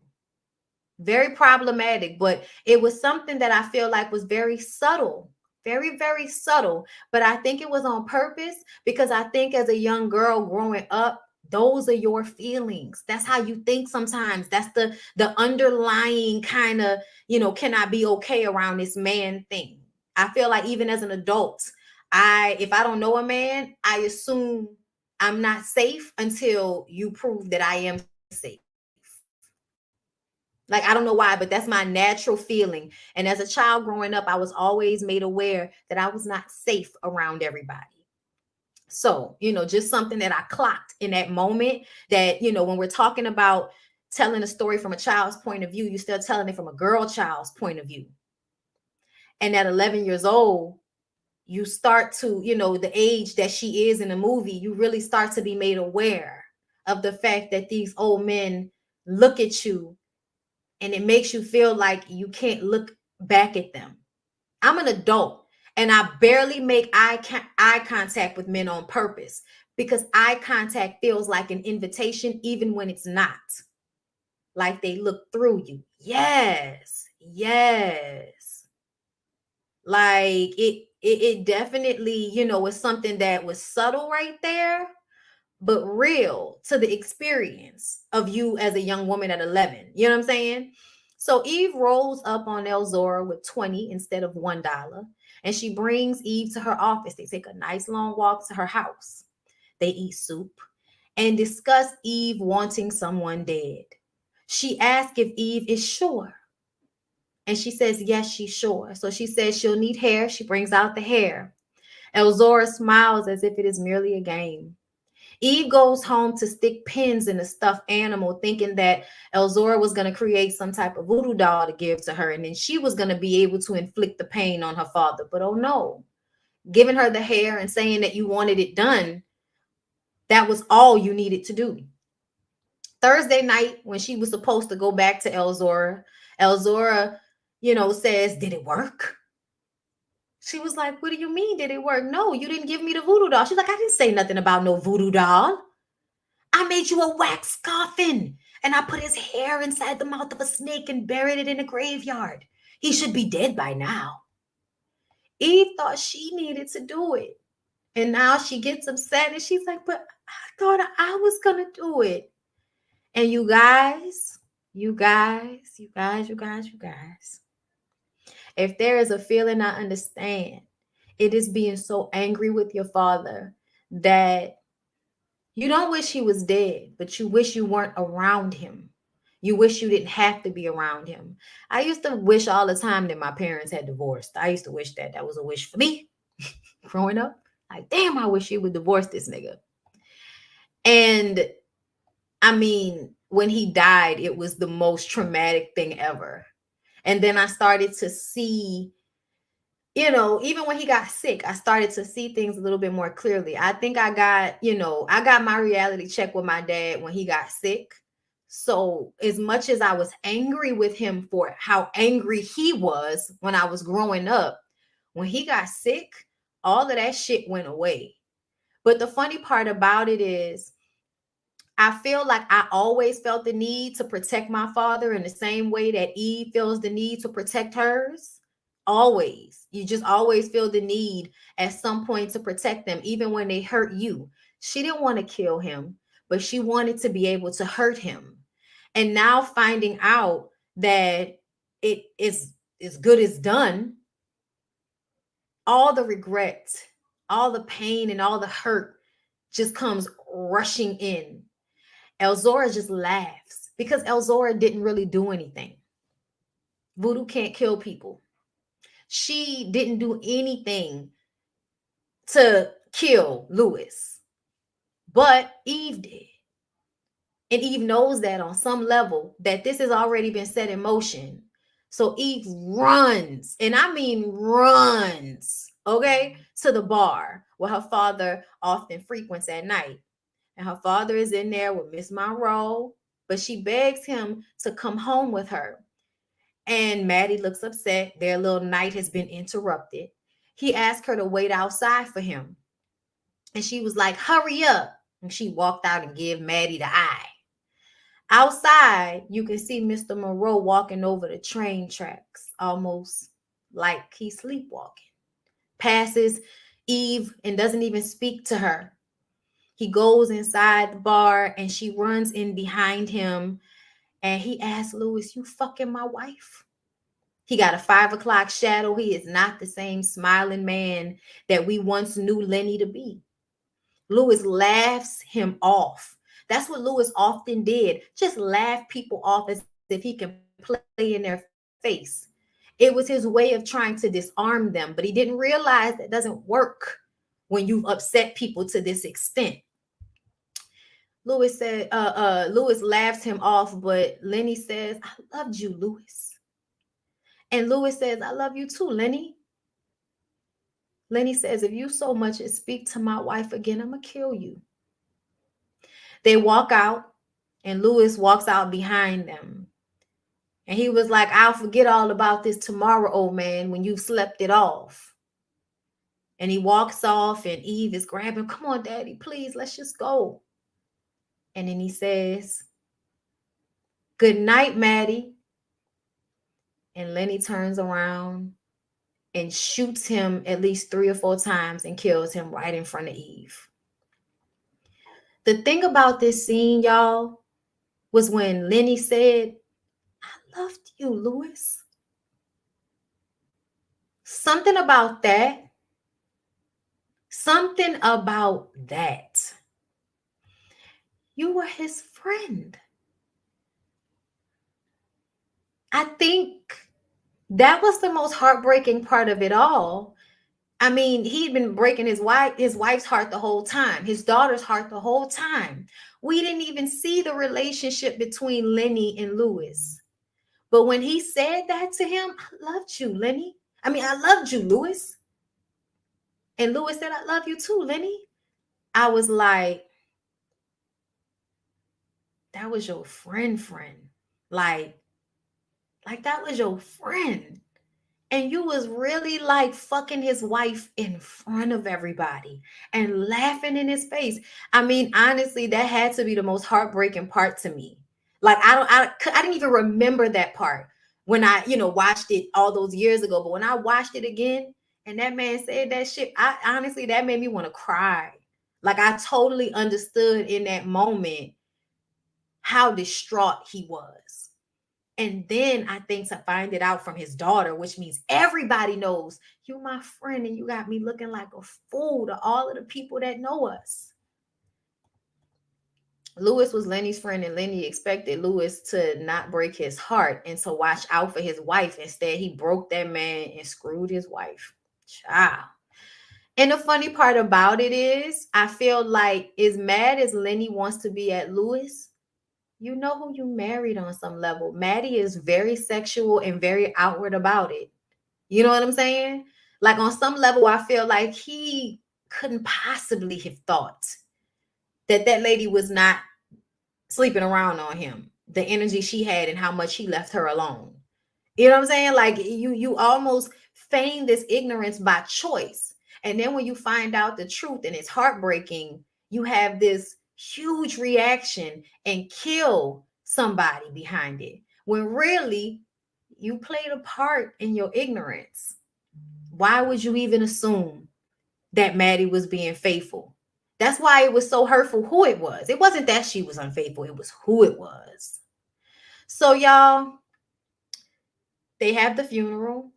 Speaker 1: Very problematic, but it was something that I feel like was very subtle, very, very subtle. But I think it was on purpose, because I think as a young girl growing up, those are your feelings. That's how you think sometimes. That's the underlying kind of, can I be okay around this man thing? I feel like even as an adult, if I don't know a man, I assume I'm not safe until you prove that I am safe. Like, I don't know why, but that's my natural feeling. And as a child growing up, I was always made aware that I was not safe around everybody. So, just something that I clocked in that moment, that, when we're talking about telling a story from a child's point of view, you're still telling it from a girl child's point of view. And at 11 years old, you start to, the age that she is in the movie, you really start to be made aware of the fact that these old men look at you, and it makes you feel like you can't look back at them. I'm an adult, and I barely make eye contact with men on purpose, because eye contact feels like an invitation, even when it's not. Like they look through you. Yes. Like it definitely, was something that was subtle right there, but real to the experience of you as a young woman at 11. You know what I'm saying? So Eve rolls up on Elzora with 20 instead of $1, and she brings Eve to her office. They take a nice long walk to her house. They eat soup and discuss Eve wanting someone dead. She asks if Eve is sure, and she says yes, she's sure. So she says she'll need hair. She brings out the hair. Elzora smiles as if it is merely a game. Eve goes home to stick pins in a stuffed animal, thinking that Elzora was going to create some type of voodoo doll to give to her, and then she was going to be able to inflict the pain on her father. But oh no, giving her the hair and saying that you wanted it done, that was all you needed to do. Thursday night, when she was supposed to go back to Elzora, says, "Did it work?" She was like, "What do you mean, did it work?" "No, you didn't give me the voodoo doll." She's like, "I didn't say nothing about no voodoo doll. I made you a wax coffin, and I put his hair inside the mouth of a snake and buried it in a graveyard. He should be dead by now." Eve thought she needed to do it. And now she gets upset, and she's like, "But I thought I was going to do it." And you guys, if there is a feeling I understand, it is being so angry with your father that you don't wish he was dead, but you wish you weren't around him. You wish you didn't have to be around him. I used to wish all the time that my parents had divorced. I used to wish that was a wish for me growing up. Like, damn, I wish he would divorce this nigga. And I mean, when he died, it was the most traumatic thing ever. And then I started to see, even when he got sick, I started to see things a little bit more clearly. I think I got my reality check with my dad when he got sick. So as much as I was angry with him for how angry he was when I was growing up, when he got sick, all of that shit went away. But the funny part about it is, I feel like I always felt the need to protect my father in the same way that Eve feels the need to protect hers. Always. You just always feel the need at some point to protect them, even when they hurt you. She didn't want to kill him, but she wanted to be able to hurt him. And now finding out that it is as good as done, all the regret, all the pain, and all the hurt just comes rushing in. Elzora just laughs because Elzora didn't really do anything. Voodoo can't kill people. She didn't do anything to kill Lewis, but Eve did. And Eve knows that on some level that this has already been set in motion. So Eve runs, and I mean runs, okay, to the bar where her father often frequents at night. And her father is in there with Miss Monroe, but she begs him to come home with her. And Maddie looks upset. Their little night has been interrupted. He asked her to wait outside for him. And she was like, hurry up. And she walked out and gave Maddie the eye. Outside, you can see Mr. Monroe walking over the train tracks, almost like he's sleepwalking. Passes Eve and doesn't even speak to her. He goes inside the bar and she runs in behind him. And he asks Lewis, you fucking my wife? He got a 5 o'clock shadow. He is not the same smiling man that we once knew Lenny to be. Lewis laughs him off. That's what Lewis often did. Just laugh people off as if he can play in their face. It was his way of trying to disarm them, but he didn't realize that doesn't work when you've upset people to this extent. Lewis said, Lewis laughs him off, but Lenny says, I loved you, Lewis. And Lewis says, I love you too, Lenny. Lenny says, if you so much as speak to my wife again, I'm going to kill you. They walk out, and Lewis walks out behind them. And he was like, I'll forget all about this tomorrow, old man, when you've slept it off. And he walks off, and Eve is grabbing, come on, Daddy, please, let's just go. And then he says, good night, Maddie. And Lenny turns around and shoots him at least 3 or 4 times and kills him right in front of Eve. The thing about this scene, y'all, was when Lenny said, I loved you, Lewis. Something about that. Something about that. You were his friend. I think that was the most heartbreaking part of it all. I mean, he'd been breaking his wife's heart the whole time, his daughter's heart the whole time. We didn't even see the relationship between Lenny and Lewis. But when he said that to him, I loved you, Lenny. I loved you, Lewis. And Lewis said, I love you too, Lenny. I was like, that was your friend. Like that was your friend. And you was really like fucking his wife in front of everybody and laughing in his face. I mean, honestly, that had to be the most heartbreaking part to me. Like, I didn't even remember that part when I, watched it all those years ago. But when I watched it again and that man said that shit, honestly, that made me want to cry. Like, I totally understood in that moment how distraught he was. And then I think to find it out from his daughter, which means everybody knows you're my friend and you got me looking like a fool to all of the people that know us. Lewis was Lenny's friend, and Lenny expected Lewis to not break his heart and to watch out for his wife. Instead, he broke that man and screwed his wife. Child. And the funny part about it is, I feel like as mad as Lenny wants to be at Lewis, you know who you married on some level. Maddie is very sexual and very outward about it. You know what I'm saying? Like on some level, I feel like he couldn't possibly have thought that that lady was not sleeping around on him. The energy she had and how much he left her alone. You know what I'm saying? Like you almost feign this ignorance by choice. And then when you find out the truth and it's heartbreaking, you have this huge reaction and kill somebody behind it, when really you played a part in your ignorance. Why would you even assume that Maddie was being faithful? That's why it was so hurtful who it was. It wasn't that she was unfaithful, it was who it was. So y'all, they have the funeral.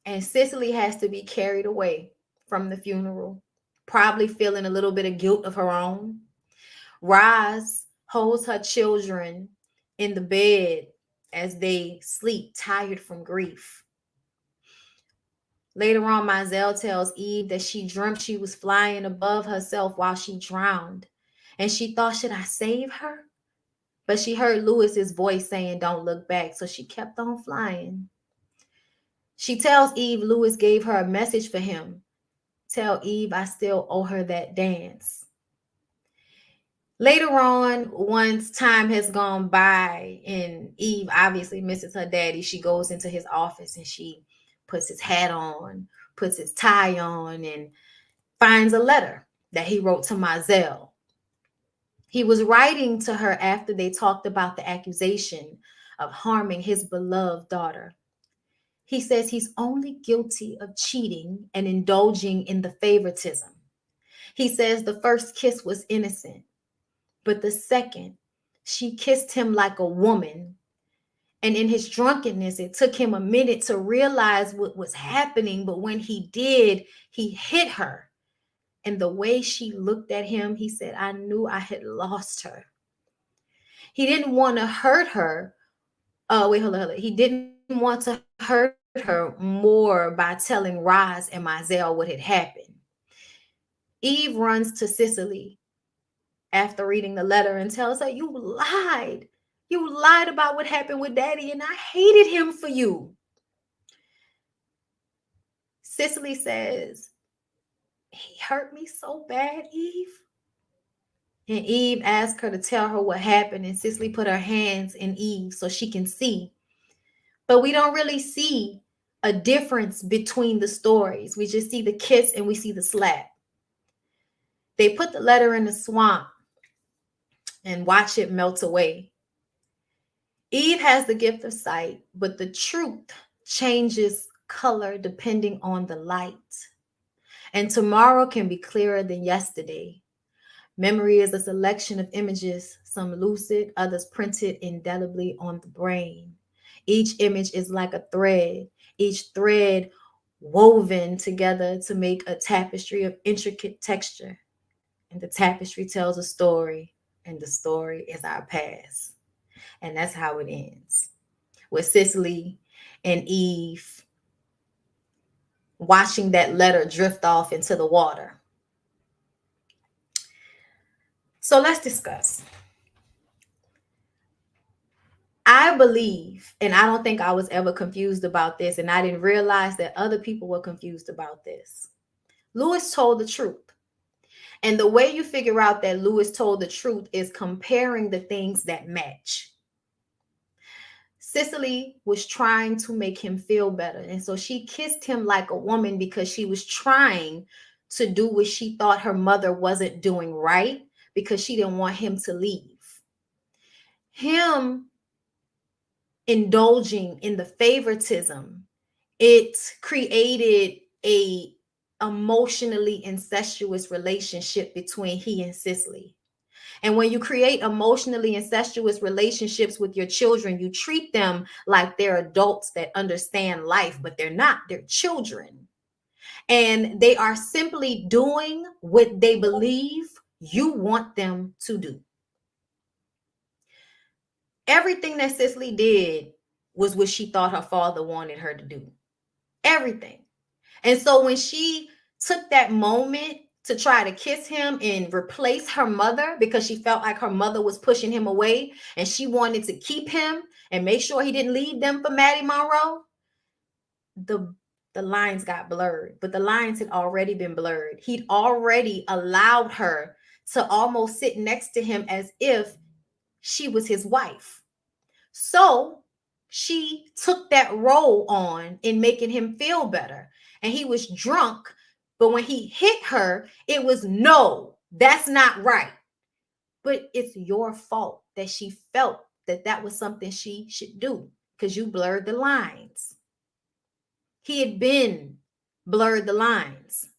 Speaker 1: And Cicely has to be carried away from the funeral, probably feeling a little bit of guilt of her own. Roz holds her children in the bed as they sleep, tired from grief. Later on, Mizell tells Eve that she dreamt she was flying above herself while she drowned. And she thought, should I save her? But she heard Lewis's voice saying, don't look back. So she kept on flying. She tells Eve Lewis gave her a message for him. Tell Eve I still owe her that dance. Later on, once time has gone by and Eve obviously misses her daddy, she goes into his office and she puts his hat on, puts his tie on, and finds a letter that he wrote to Mizell. He was writing to her after they talked about the accusation of harming his beloved daughter. He says he's only guilty of cheating and indulging in the favoritism. He says the first kiss was innocent, but the second, she kissed him like a woman. And in his drunkenness, it took him a minute to realize what was happening. But when he did, he hit her. And the way she looked at him, he said, I knew I had lost her. He didn't want to hurt her. Hold on. He didn't want to hurt her more by telling Roz and Mizell what had happened. Eve runs to Cicely after reading the letter and tells her, you lied. You lied about what happened with Daddy, and I hated him for you. Cicely says, he hurt me so bad, Eve. And Eve asked her to tell her what happened, and Cicely put her hands in Eve so she can see. But we don't really see a difference between the stories. We just see the kiss and we see the slap. They put the letter in the swamp and watch it melt away. Eve has the gift of sight, but the truth changes color depending on the light. And tomorrow can be clearer than yesterday. Memory is a selection of images, some lucid, others printed indelibly on the brain. Each image is like a thread, each thread woven together to make a tapestry of intricate texture. And the tapestry tells a story, and the story is our past. And that's how it ends, with Cicely and Eve watching that letter drift off into the water. So let's discuss. I believe, and I don't think I was ever confused about this, and I didn't realize that other people were confused about this. Lewis told the truth. And the way you figure out that Lewis told the truth is comparing the things that match. Cicely was trying to make him feel better. And so she kissed him like a woman because she was trying to do what she thought her mother wasn't doing right, because she didn't want him to leave. Him indulging in the favoritism, it created a emotionally incestuous relationship between he and Cicely. And when you create emotionally incestuous relationships with your children, you treat them like they're adults that understand life, but they're not. They're children. And they are simply doing what they believe you want them to do. Everything that Cicely did was what she thought her father wanted her to do. Everything. And so when she took that moment to try to kiss him and replace her mother, because she felt like her mother was pushing him away and she wanted to keep him and make sure he didn't leave them for Maddie Monroe, the lines got blurred. But the lines had already been blurred. He'd already allowed her to almost sit next to him as if she was his wife. So she took that role on in making him feel better. And he was drunk, but when he hit her, it was, no, that's not right. But it's your fault that she felt that that was something she should do, because you blurred the lines. He had been blurred the lines.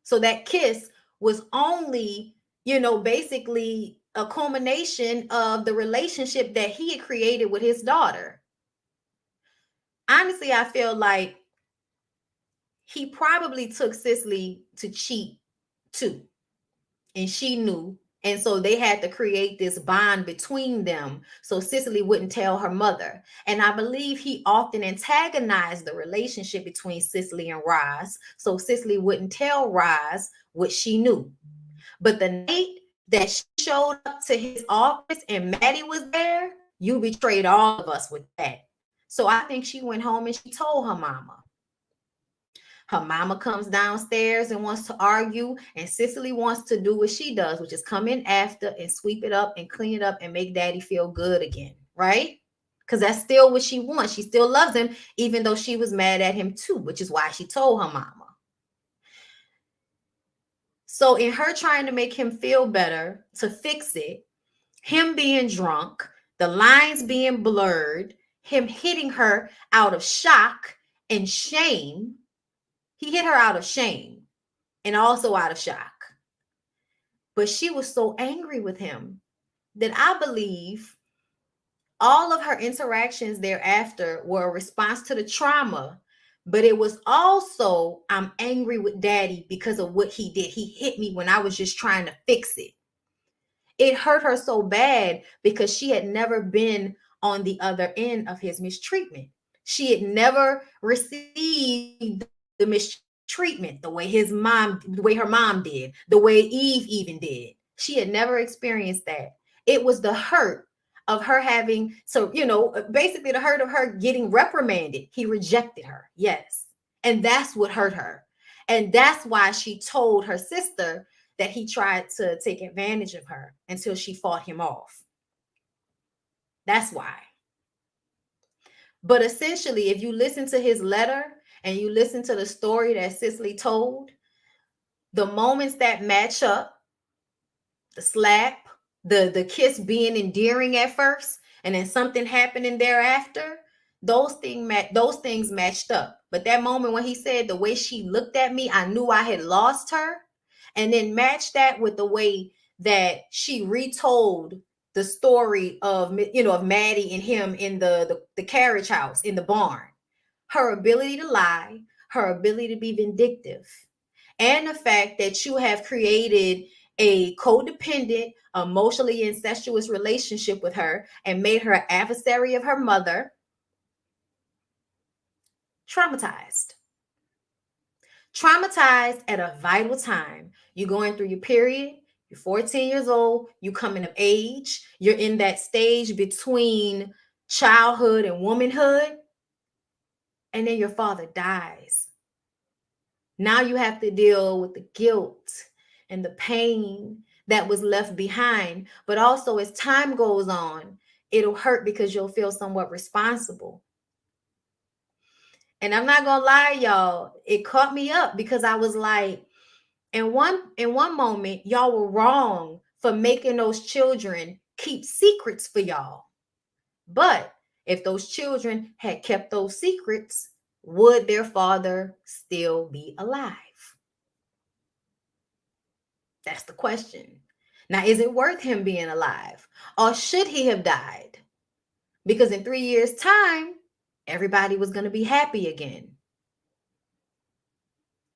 Speaker 1: So that kiss was only, basically a culmination of the relationship that he had created with his daughter. Honestly, I feel like he probably took Cicely to cheat too, and she knew. And so they had to create this bond between them so Cicely wouldn't tell her mother. And I believe he often antagonized the relationship between Cicely and Roz so Cicely wouldn't tell Roz what she knew. But the night that she showed up to his office and Maddie was there, you betrayed all of us with that. So I think she went home and she told her mama. Her mama comes downstairs and wants to argue, and Cicely wants to do what she does, which is come in after and sweep it up and clean it up and make daddy feel good again, right? Because that's still what she wants. She still loves him, even though she was mad at him too, which is why she told her mama. So, in her trying to make him feel better, to fix it, him being drunk, the lines being blurred, him hitting her out of shock and shame, he hit her out of shame and also out of shock. But she was so angry with him that I believe all of her interactions thereafter were a response to the trauma. But it was also, I'm angry with daddy because of what he did. He hit me when I was just trying to fix it. It hurt her so bad because she had never been on the other end of his mistreatment. She had never received the mistreatment the way the way her mom did, the way Eve even did. She had never experienced that. It was the hurt of her having, so, basically the hurt of her getting reprimanded. He rejected her. Yes. And that's what hurt her. And that's why she told her sister that he tried to take advantage of her until she fought him off. That's why. But essentially, if you listen to his letter and you listen to the story that Cicely told, the moments that match up, the slap, the kiss being endearing at first, and then something happening thereafter, those things matched up. But that moment when he said the way she looked at me, I knew I had lost her, and then match that with the way that she retold the story of Maddie and him in the carriage house in the barn. Her ability to lie, her ability to be vindictive, and the fact that you have created a codependent, emotionally incestuous relationship with her and made her an adversary of her mother. Traumatized at a vital time. You're going through your period. You're 14 years old. You're coming of age. You're in that stage between childhood and womanhood. And then your father dies. Now you have to deal with the guilt and the pain that was left behind. But also, as time goes on, it'll hurt because you'll feel somewhat responsible. And I'm not gonna lie, y'all, it caught me up because I was like, in one moment, y'all were wrong for making those children keep secrets for y'all. But if those children had kept those secrets, would their father still be alive? That's the question. Now, is it worth him being alive? Or should he have died? Because in 3 years' time, everybody was going to be happy again.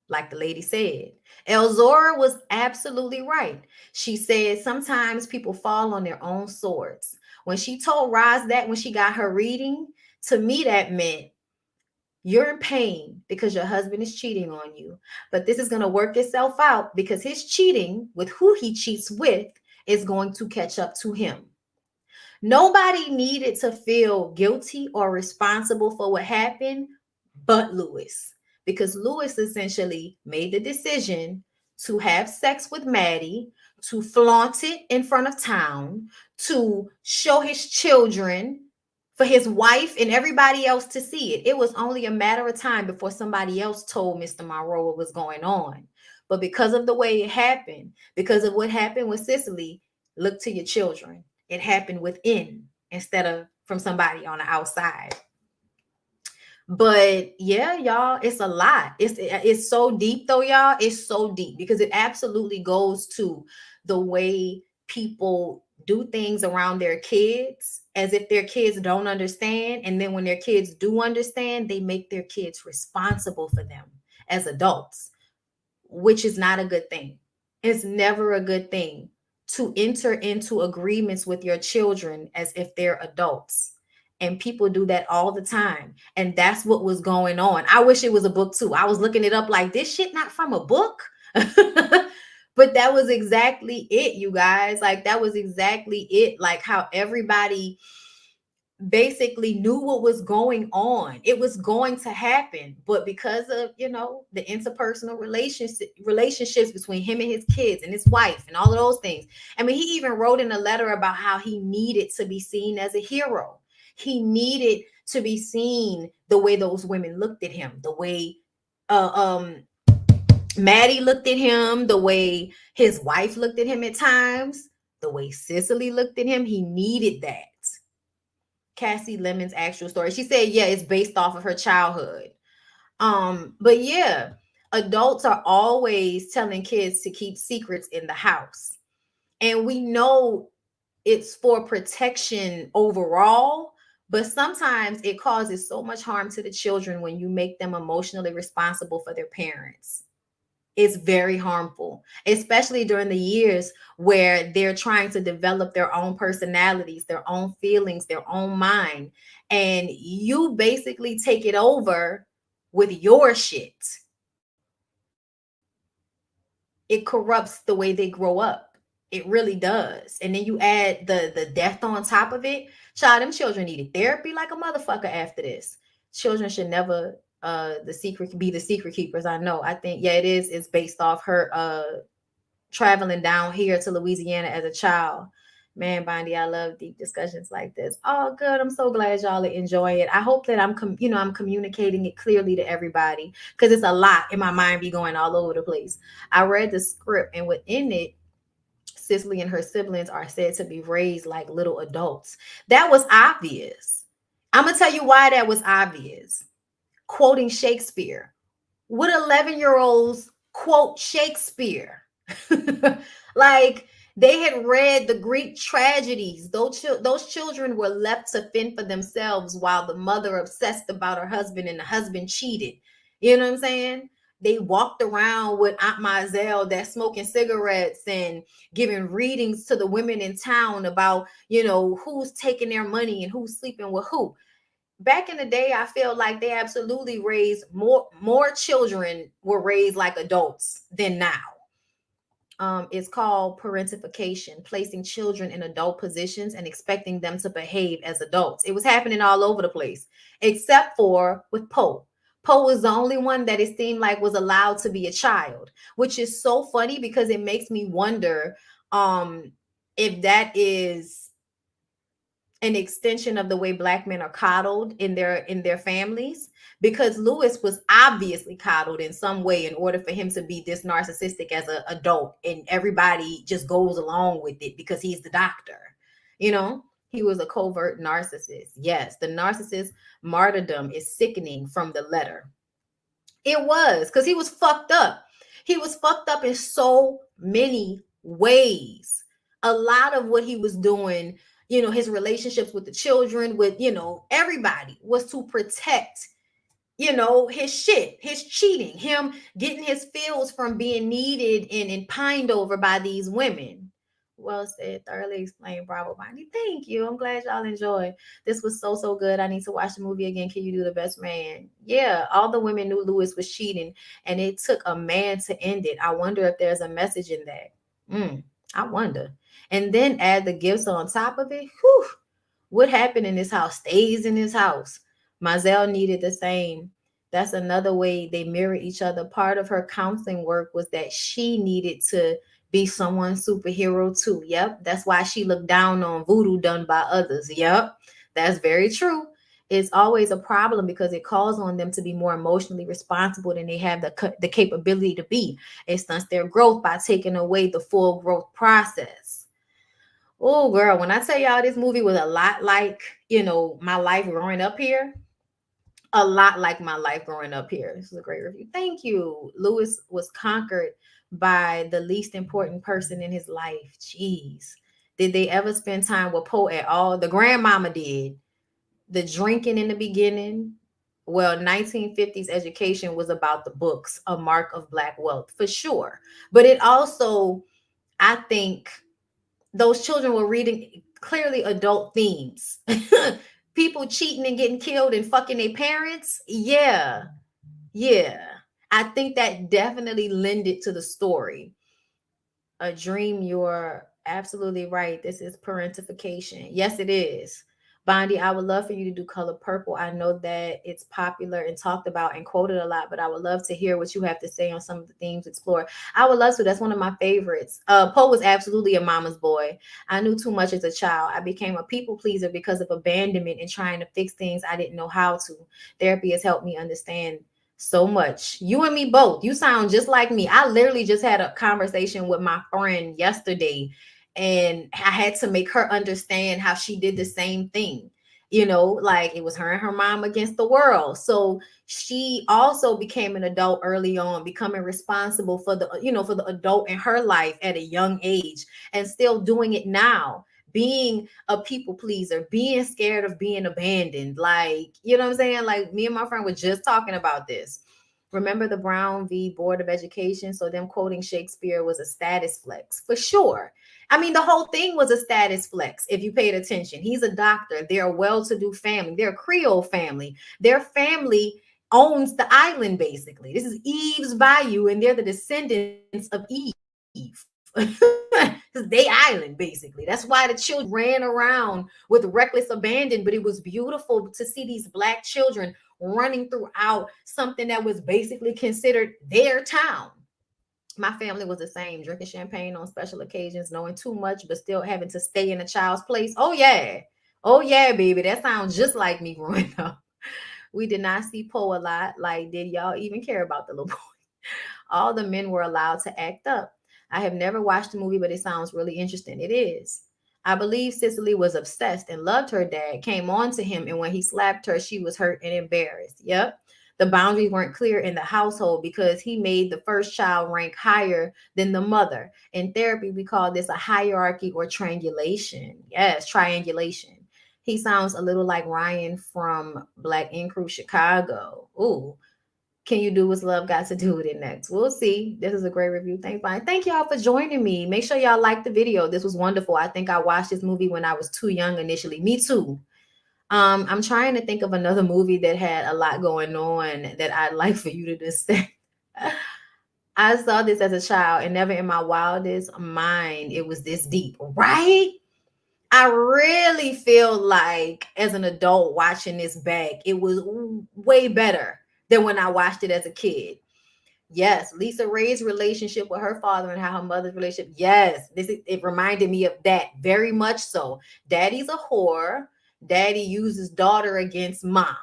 Speaker 1: Like the lady said, Elzora was absolutely right. She said sometimes people fall on their own swords. When she told Roz that when she got her reading, to me that meant you're in pain because your husband is cheating on you. But this is going to work itself out because his cheating with who he cheats with is going to catch up to him. Nobody needed to feel guilty or responsible for what happened but Lewis, because Lewis essentially made the decision to have sex with Maddie, to flaunt it in front of town, to show his children, for his wife and everybody else to see it. It was only a matter of time before somebody else told Mr. Marrero what was going on. But because of the way it happened, because of what happened with Cicely, look to your children. It happened within instead of from somebody on the outside. But yeah, y'all, it's a lot. It's so deep though, y'all. It's so deep because it absolutely goes to the way people do things around their kids as if their kids don't understand. And then when their kids do understand, they make their kids responsible for them. as adults, which is not a good thing. It's never a good thing to enter into agreements with your children as if they're adults. And people do that all the time. And that's what was going on. I wish it was a book too. I was looking it up like, this shit not from a book. But that was exactly it, you guys. Like, that was exactly it. Like, how everybody basically knew what was going on. It was going to happen, but because of, the interpersonal relationships between him and his kids and his wife and all of those things. I mean, he even wrote in a letter about how he needed to be seen as a hero. He needed to be seen the way those women looked at him, the way Maddie looked at him, the way his wife looked at him at times, the way Cicely looked at him. He needed that. Cassie Lemon's actual story. She said, yeah, it's based off of her childhood. But yeah, adults are always telling kids to keep secrets in the house. And we know it's for protection overall, but sometimes it causes so much harm to the children when you make them emotionally responsible for their parents. It's very harmful, especially during the years where they're trying to develop their own personalities, their own feelings, their own mind. And you basically take it over with your shit. It corrupts the way they grow up. It really does. And then you add the death on top of it. Child, them children needed therapy like a motherfucker after this. Children should never the secret keepers. I think, yeah, it is. It's based off her traveling down here to Louisiana as a child. Man, Bondy, I love deep discussions like this. Oh, good. I'm so glad y'all are enjoying it. I hope that I'm communicating it clearly to everybody, because it's a lot in my mind be going all over the place. I read the script, and within it, Cicely and her siblings are said to be raised like little adults. That was obvious. I'm going to tell you why that was obvious. Quoting Shakespeare. Would 11-year-olds quote Shakespeare? Like, they had read the Greek tragedies. Those children were left to fend for themselves while the mother obsessed about her husband and the husband cheated. You know what I'm saying? They walked around with Aunt Mazel that's smoking cigarettes and giving readings to the women in town about, who's taking their money and who's sleeping with who. Back in the day, I feel like they absolutely raised more children were raised like adults than now. It's called parentification, placing children in adult positions and expecting them to behave as adults. It was happening all over the place, except for with Poe. Poe was the only one that it seemed like was allowed to be a child, which is so funny because it makes me wonder if that is an extension of the way Black men are coddled in their families, because Lewis was obviously coddled in some way in order for him to be this narcissistic as an adult, and everybody just goes along with it because he's the doctor. He was a covert narcissist. Yes, the narcissist martyrdom is sickening from the letter. It was, because he was fucked up. He was fucked up in so many ways. A lot of what he was doing, his relationships with the children, with, everybody, was to protect, his shit, his cheating, him getting his feels from being needed and pined over by these women. Well said, thoroughly explained. Bravo, Bondy. Thank you. I'm glad y'all enjoyed. This was so good. I need to watch the movie again. Can you do the best man? Yeah, all the women knew Lewis was cheating, and it took a man to end it. I wonder if there's a message in that. I wonder. And then add the gifts on top of it. Whew. What happened in this house stays in this house. Mazel needed the same. That's another way they mirror each other. Part of her counseling work was that she needed to be someone's superhero too. Yep. That's why she looked down on voodoo done by others. Yep. That's very true. It's always a problem because it calls on them to be more emotionally responsible than they have the capability to be. It stunts their growth by taking away the full growth process. Oh, girl, when I tell y'all this movie was a lot like, my life growing up here, a lot like my life growing up here. This is a great review. Thank you. Lewis was conquered by the least important person in his life. Jeez. Did they ever spend time with Poe at all? The grandmama did. The drinking in the beginning, Well, 1950s education was about the books, a mark of black wealth for sure. But it also, I think, those children were reading clearly adult themes. People cheating and getting killed and fucking their parents. Yeah. Yeah. I think that definitely lended to the story. A dream, you're absolutely right. This is parentification. Yes, it is. Bondy, I would love for you to do color purple. I know that it's popular and talked about and quoted a lot, but I would love to hear what you have to say on some of the themes explored. I would love to. That's one of my favorites. Poe was absolutely a mama's boy. I knew too much as a child. I became a people pleaser because of abandonment and trying to fix things I didn't know how to. Therapy has helped me understand so much. You and me both. You sound just like me. I literally just had a conversation with my friend yesterday, and I had to make her understand how she did the same thing. Like it was her and her mom against the world. So she also became an adult early on, becoming responsible for the adult in her life at a young age, and still doing it now, being a people pleaser, being scared of being abandoned. Like, you know what I'm saying? Like me and my friend were just talking about this. Remember the Brown v. Board of Education? So them quoting Shakespeare was a status flex for sure. I mean, the whole thing was a status flex if you paid attention. He's a doctor. They're a well-to-do family. They're a Creole family. Their family owns the island, basically. This is Eve's Bayou, and they're the descendants of Eve. They island, basically. That's why the children ran around with reckless abandon. But it was beautiful to see these black children running throughout something that was basically considered their town. My family was the same, drinking champagne on special occasions, knowing too much, but still having to stay in a child's place. Oh, yeah. Oh, yeah, baby. That sounds just like me growing up. We did not see Poe a lot. Like, did y'all even care about the little boy? All the men were allowed to act up. I have never watched the movie, but it sounds really interesting. It is. I believe Cicely was obsessed and loved her dad, came on to him, and when he slapped her, she was hurt and embarrassed. Yep. The boundaries weren't clear in the household because he made the first child rank higher than the mother. In therapy, we call this a hierarchy or triangulation. Yes, triangulation. He sounds a little like Ryan from Black Ink Crew Chicago. Ooh, can you do what's love got to do with it next? We'll see. This is a great review. Thanks, Brian. Thank y'all for joining me. Make sure y'all like the video. This was wonderful. I think I watched this movie when I was too young initially. Me too. I'm trying to think of another movie that had a lot going on that I'd like for you to just say. I saw this as a child, and never in my wildest mind it was this deep, right? I really feel like as an adult watching this back, it was way better than when I watched it as a kid. Yes, Lisa Ray's relationship with her father and how her mother's relationship. Yes, it reminded me of that very much so. Daddy's a whore. Daddy uses daughter against mom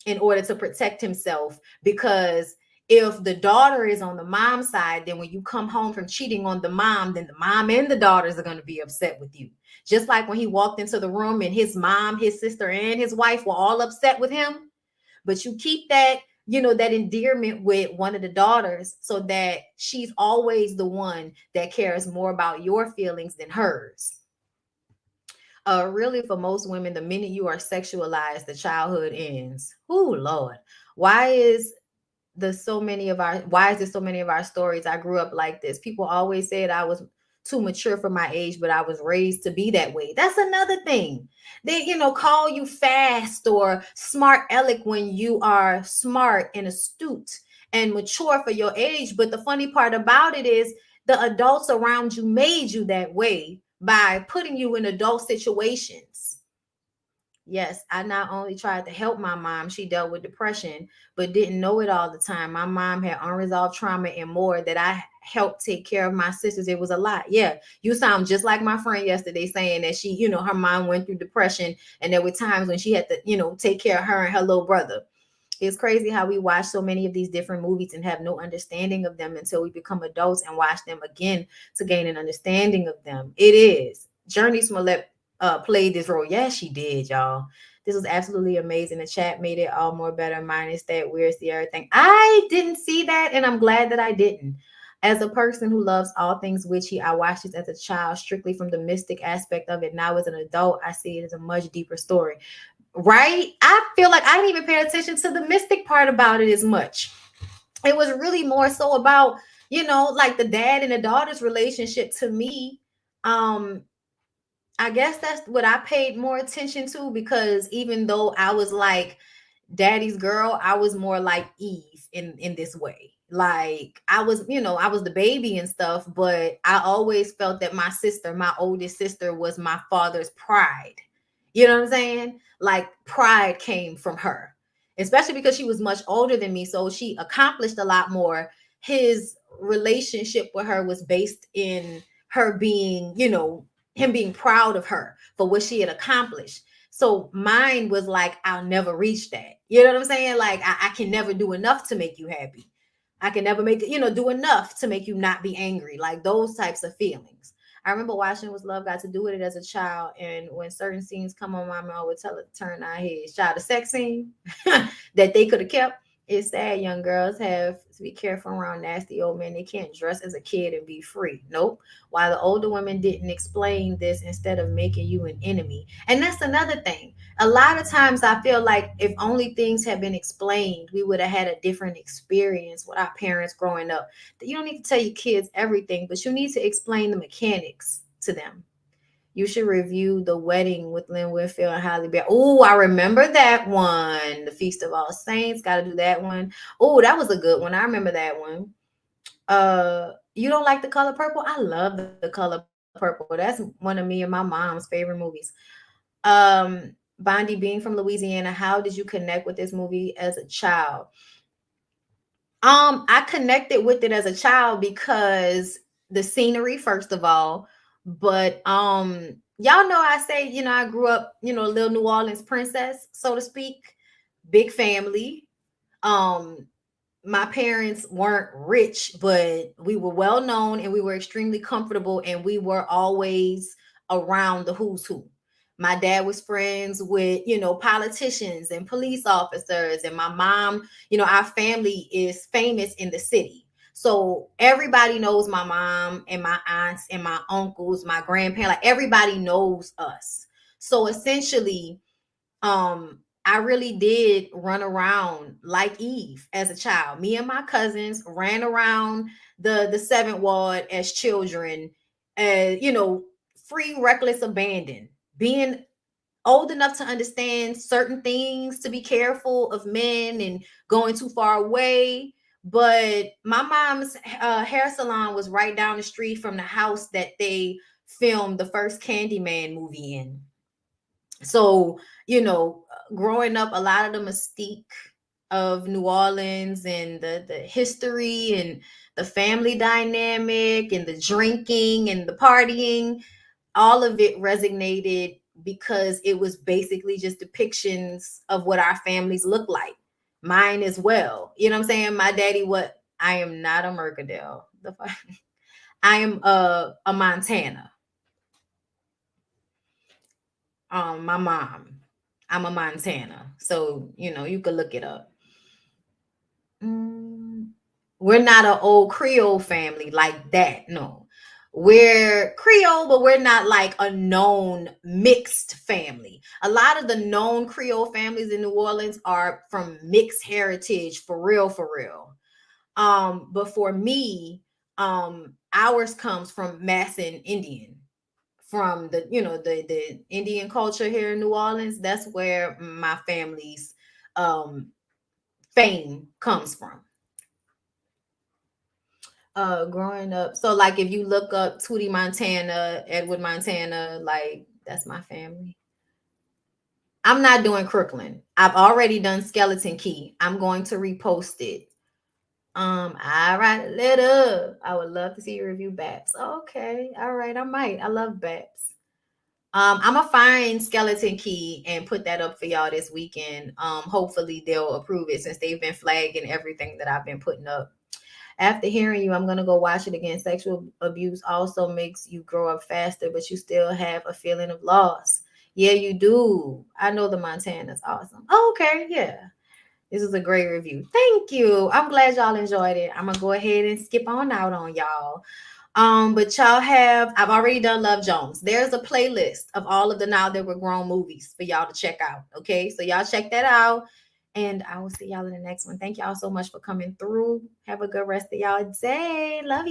Speaker 1: in order to protect himself, because if the daughter is on the mom side, then when you come home from cheating on the mom, then the mom and the daughters are going to be upset with you. Just like when he walked into the room and his mom, his sister, and his wife were all upset with him. But you keep that, that endearment with one of the daughters so that she's always the one that cares more about your feelings than hers. Really, for most women, the minute you are sexualized, the childhood ends. Oh, Lord. Why is why is there so many of our stories? I grew up like this. People always said I was too mature for my age, but I was raised to be that way. That's another thing. They, call you fast or smart aleck when you are smart and astute and mature for your age. But the funny part about it is the adults around you made you that way by putting you in adult situations. Yes, I not only tried to help my mom, she dealt with depression, but didn't know it all the time. My mom had unresolved trauma and more that I helped take care of my sisters. It was a lot. Yeah, you sound just like my friend yesterday saying that she, her mom went through depression and there were times when she had to, take care of her and her little brother. It's crazy how we watch so many of these different movies and have no understanding of them until we become adults and watch them again to gain an understanding of them. It is. Journey Smollett played this role. Yes, she did, y'all. This was absolutely amazing. The chat made it all more better, minus that weird Sierra thing. I didn't see that, and I'm glad that I didn't. As a person who loves all things witchy, I watched this as a child strictly from the mystic aspect of it. Now, as an adult, I see it as a much deeper story. right? I feel like I didn't even pay attention to the mystic part about it as much. It was really more so about, like the dad and the daughter's relationship to me. Um, I guess that's what I paid more attention to, because even though I was like daddy's girl, I was more like Eve in this way. Like I was, I was the baby and stuff, but I always felt that my sister, my oldest sister, was my father's pride. You know what I'm saying? Like pride came from her, especially because she was much older than me, so she accomplished a lot more. His relationship with her was based in her being, him being proud of her for what she had accomplished. So mine was like, I'll never reach that. You know what I'm saying? Like, I can never do enough to make you happy. I can never make, do enough to make you not be angry. Like those types of feelings. I remember watching Was Love Got to Do With It as a child. And when certain scenes come on, my mom would tell her to turn our heads. Child, the sex scene that they could have kept. It's sad young girls have to be careful around nasty old men. They can't dress as a kid and be free. Nope. While the older women didn't explain this instead of making you an enemy. And that's another thing. A lot of times I feel like if only things had been explained, we would have had a different experience with our parents growing up. You don't need to tell your kids everything, but you need to explain the mechanics to them. You should review The Wedding with Lynn Whitfield and Halle Berry. Oh, I remember that one. The Feast of All Saints. Got to do that one. Oh, that was a good one. I remember that one. You don't like The Color Purple? I love The Color Purple. That's one of me and my mom's favorite movies. Bondy, being from Louisiana, how did you connect with this movie as a child? I connected with it as a child because the scenery, first of all, but y'all know I say, I grew up, a little New Orleans princess, so to speak, big family. Um, my parents weren't rich, but we were well known and we were extremely comfortable, and we were always around the who's who. My dad was friends with, politicians and police officers, and my mom, our family is famous in the city. So everybody knows my mom and my aunts and my uncles, my grandparents, like everybody knows us. So essentially, I really did run around like Eve as a child. Me and my cousins ran around the seventh ward as children, free, reckless, abandon, being old enough to understand certain things, to be careful of men and going too far away. But my mom's hair salon was right down the street from the house that they filmed the first Candyman movie in. So, growing up, a lot of the mystique of New Orleans and the history and the family dynamic and the drinking and the partying, all of it resonated because it was basically just depictions of what our families look like. Mine as well. You know what I'm saying? My daddy, what I am not a Mercadale. I am a Montana. My mom. I'm a Montana. So, you could look it up. Mm, we're not an old Creole family like that. No. We're Creole, but we're not like a known mixed family. A lot of the known Creole families in New Orleans are from mixed heritage, for real, for real. But for me, ours comes from Masson Indian, from the the Indian culture here in New Orleans. That's where my family's um fame comes from. Growing up, so like if you look up Tootie Montana, Edward Montana, like that's my family. I'm not doing Crooklyn. I've already done Skeleton Key. I'm going to repost it. I write a letter. I would love to see you review Babs. Okay, all right, I might. I love Babs. I'm gonna find Skeleton Key and put that up for y'all this weekend. Hopefully they'll approve it since they've been flagging everything that I've been putting up. After hearing you, I'm gonna go watch it again. Sexual abuse also makes you grow up faster, but you still have a feeling of loss. Yeah, you do. I know the Montana's awesome. Oh, okay, yeah. This is a great review. Thank you. I'm glad y'all enjoyed it. I'm gonna go ahead and skip on out on y'all. But y'all have, I've already done Love Jones. There's a playlist of all of the Now That We're Grown movies for y'all to check out. Okay, so y'all check that out. And I will see y'all in the next one. Thank y'all so much for coming through. Have a good rest of y'all day. Love y'all.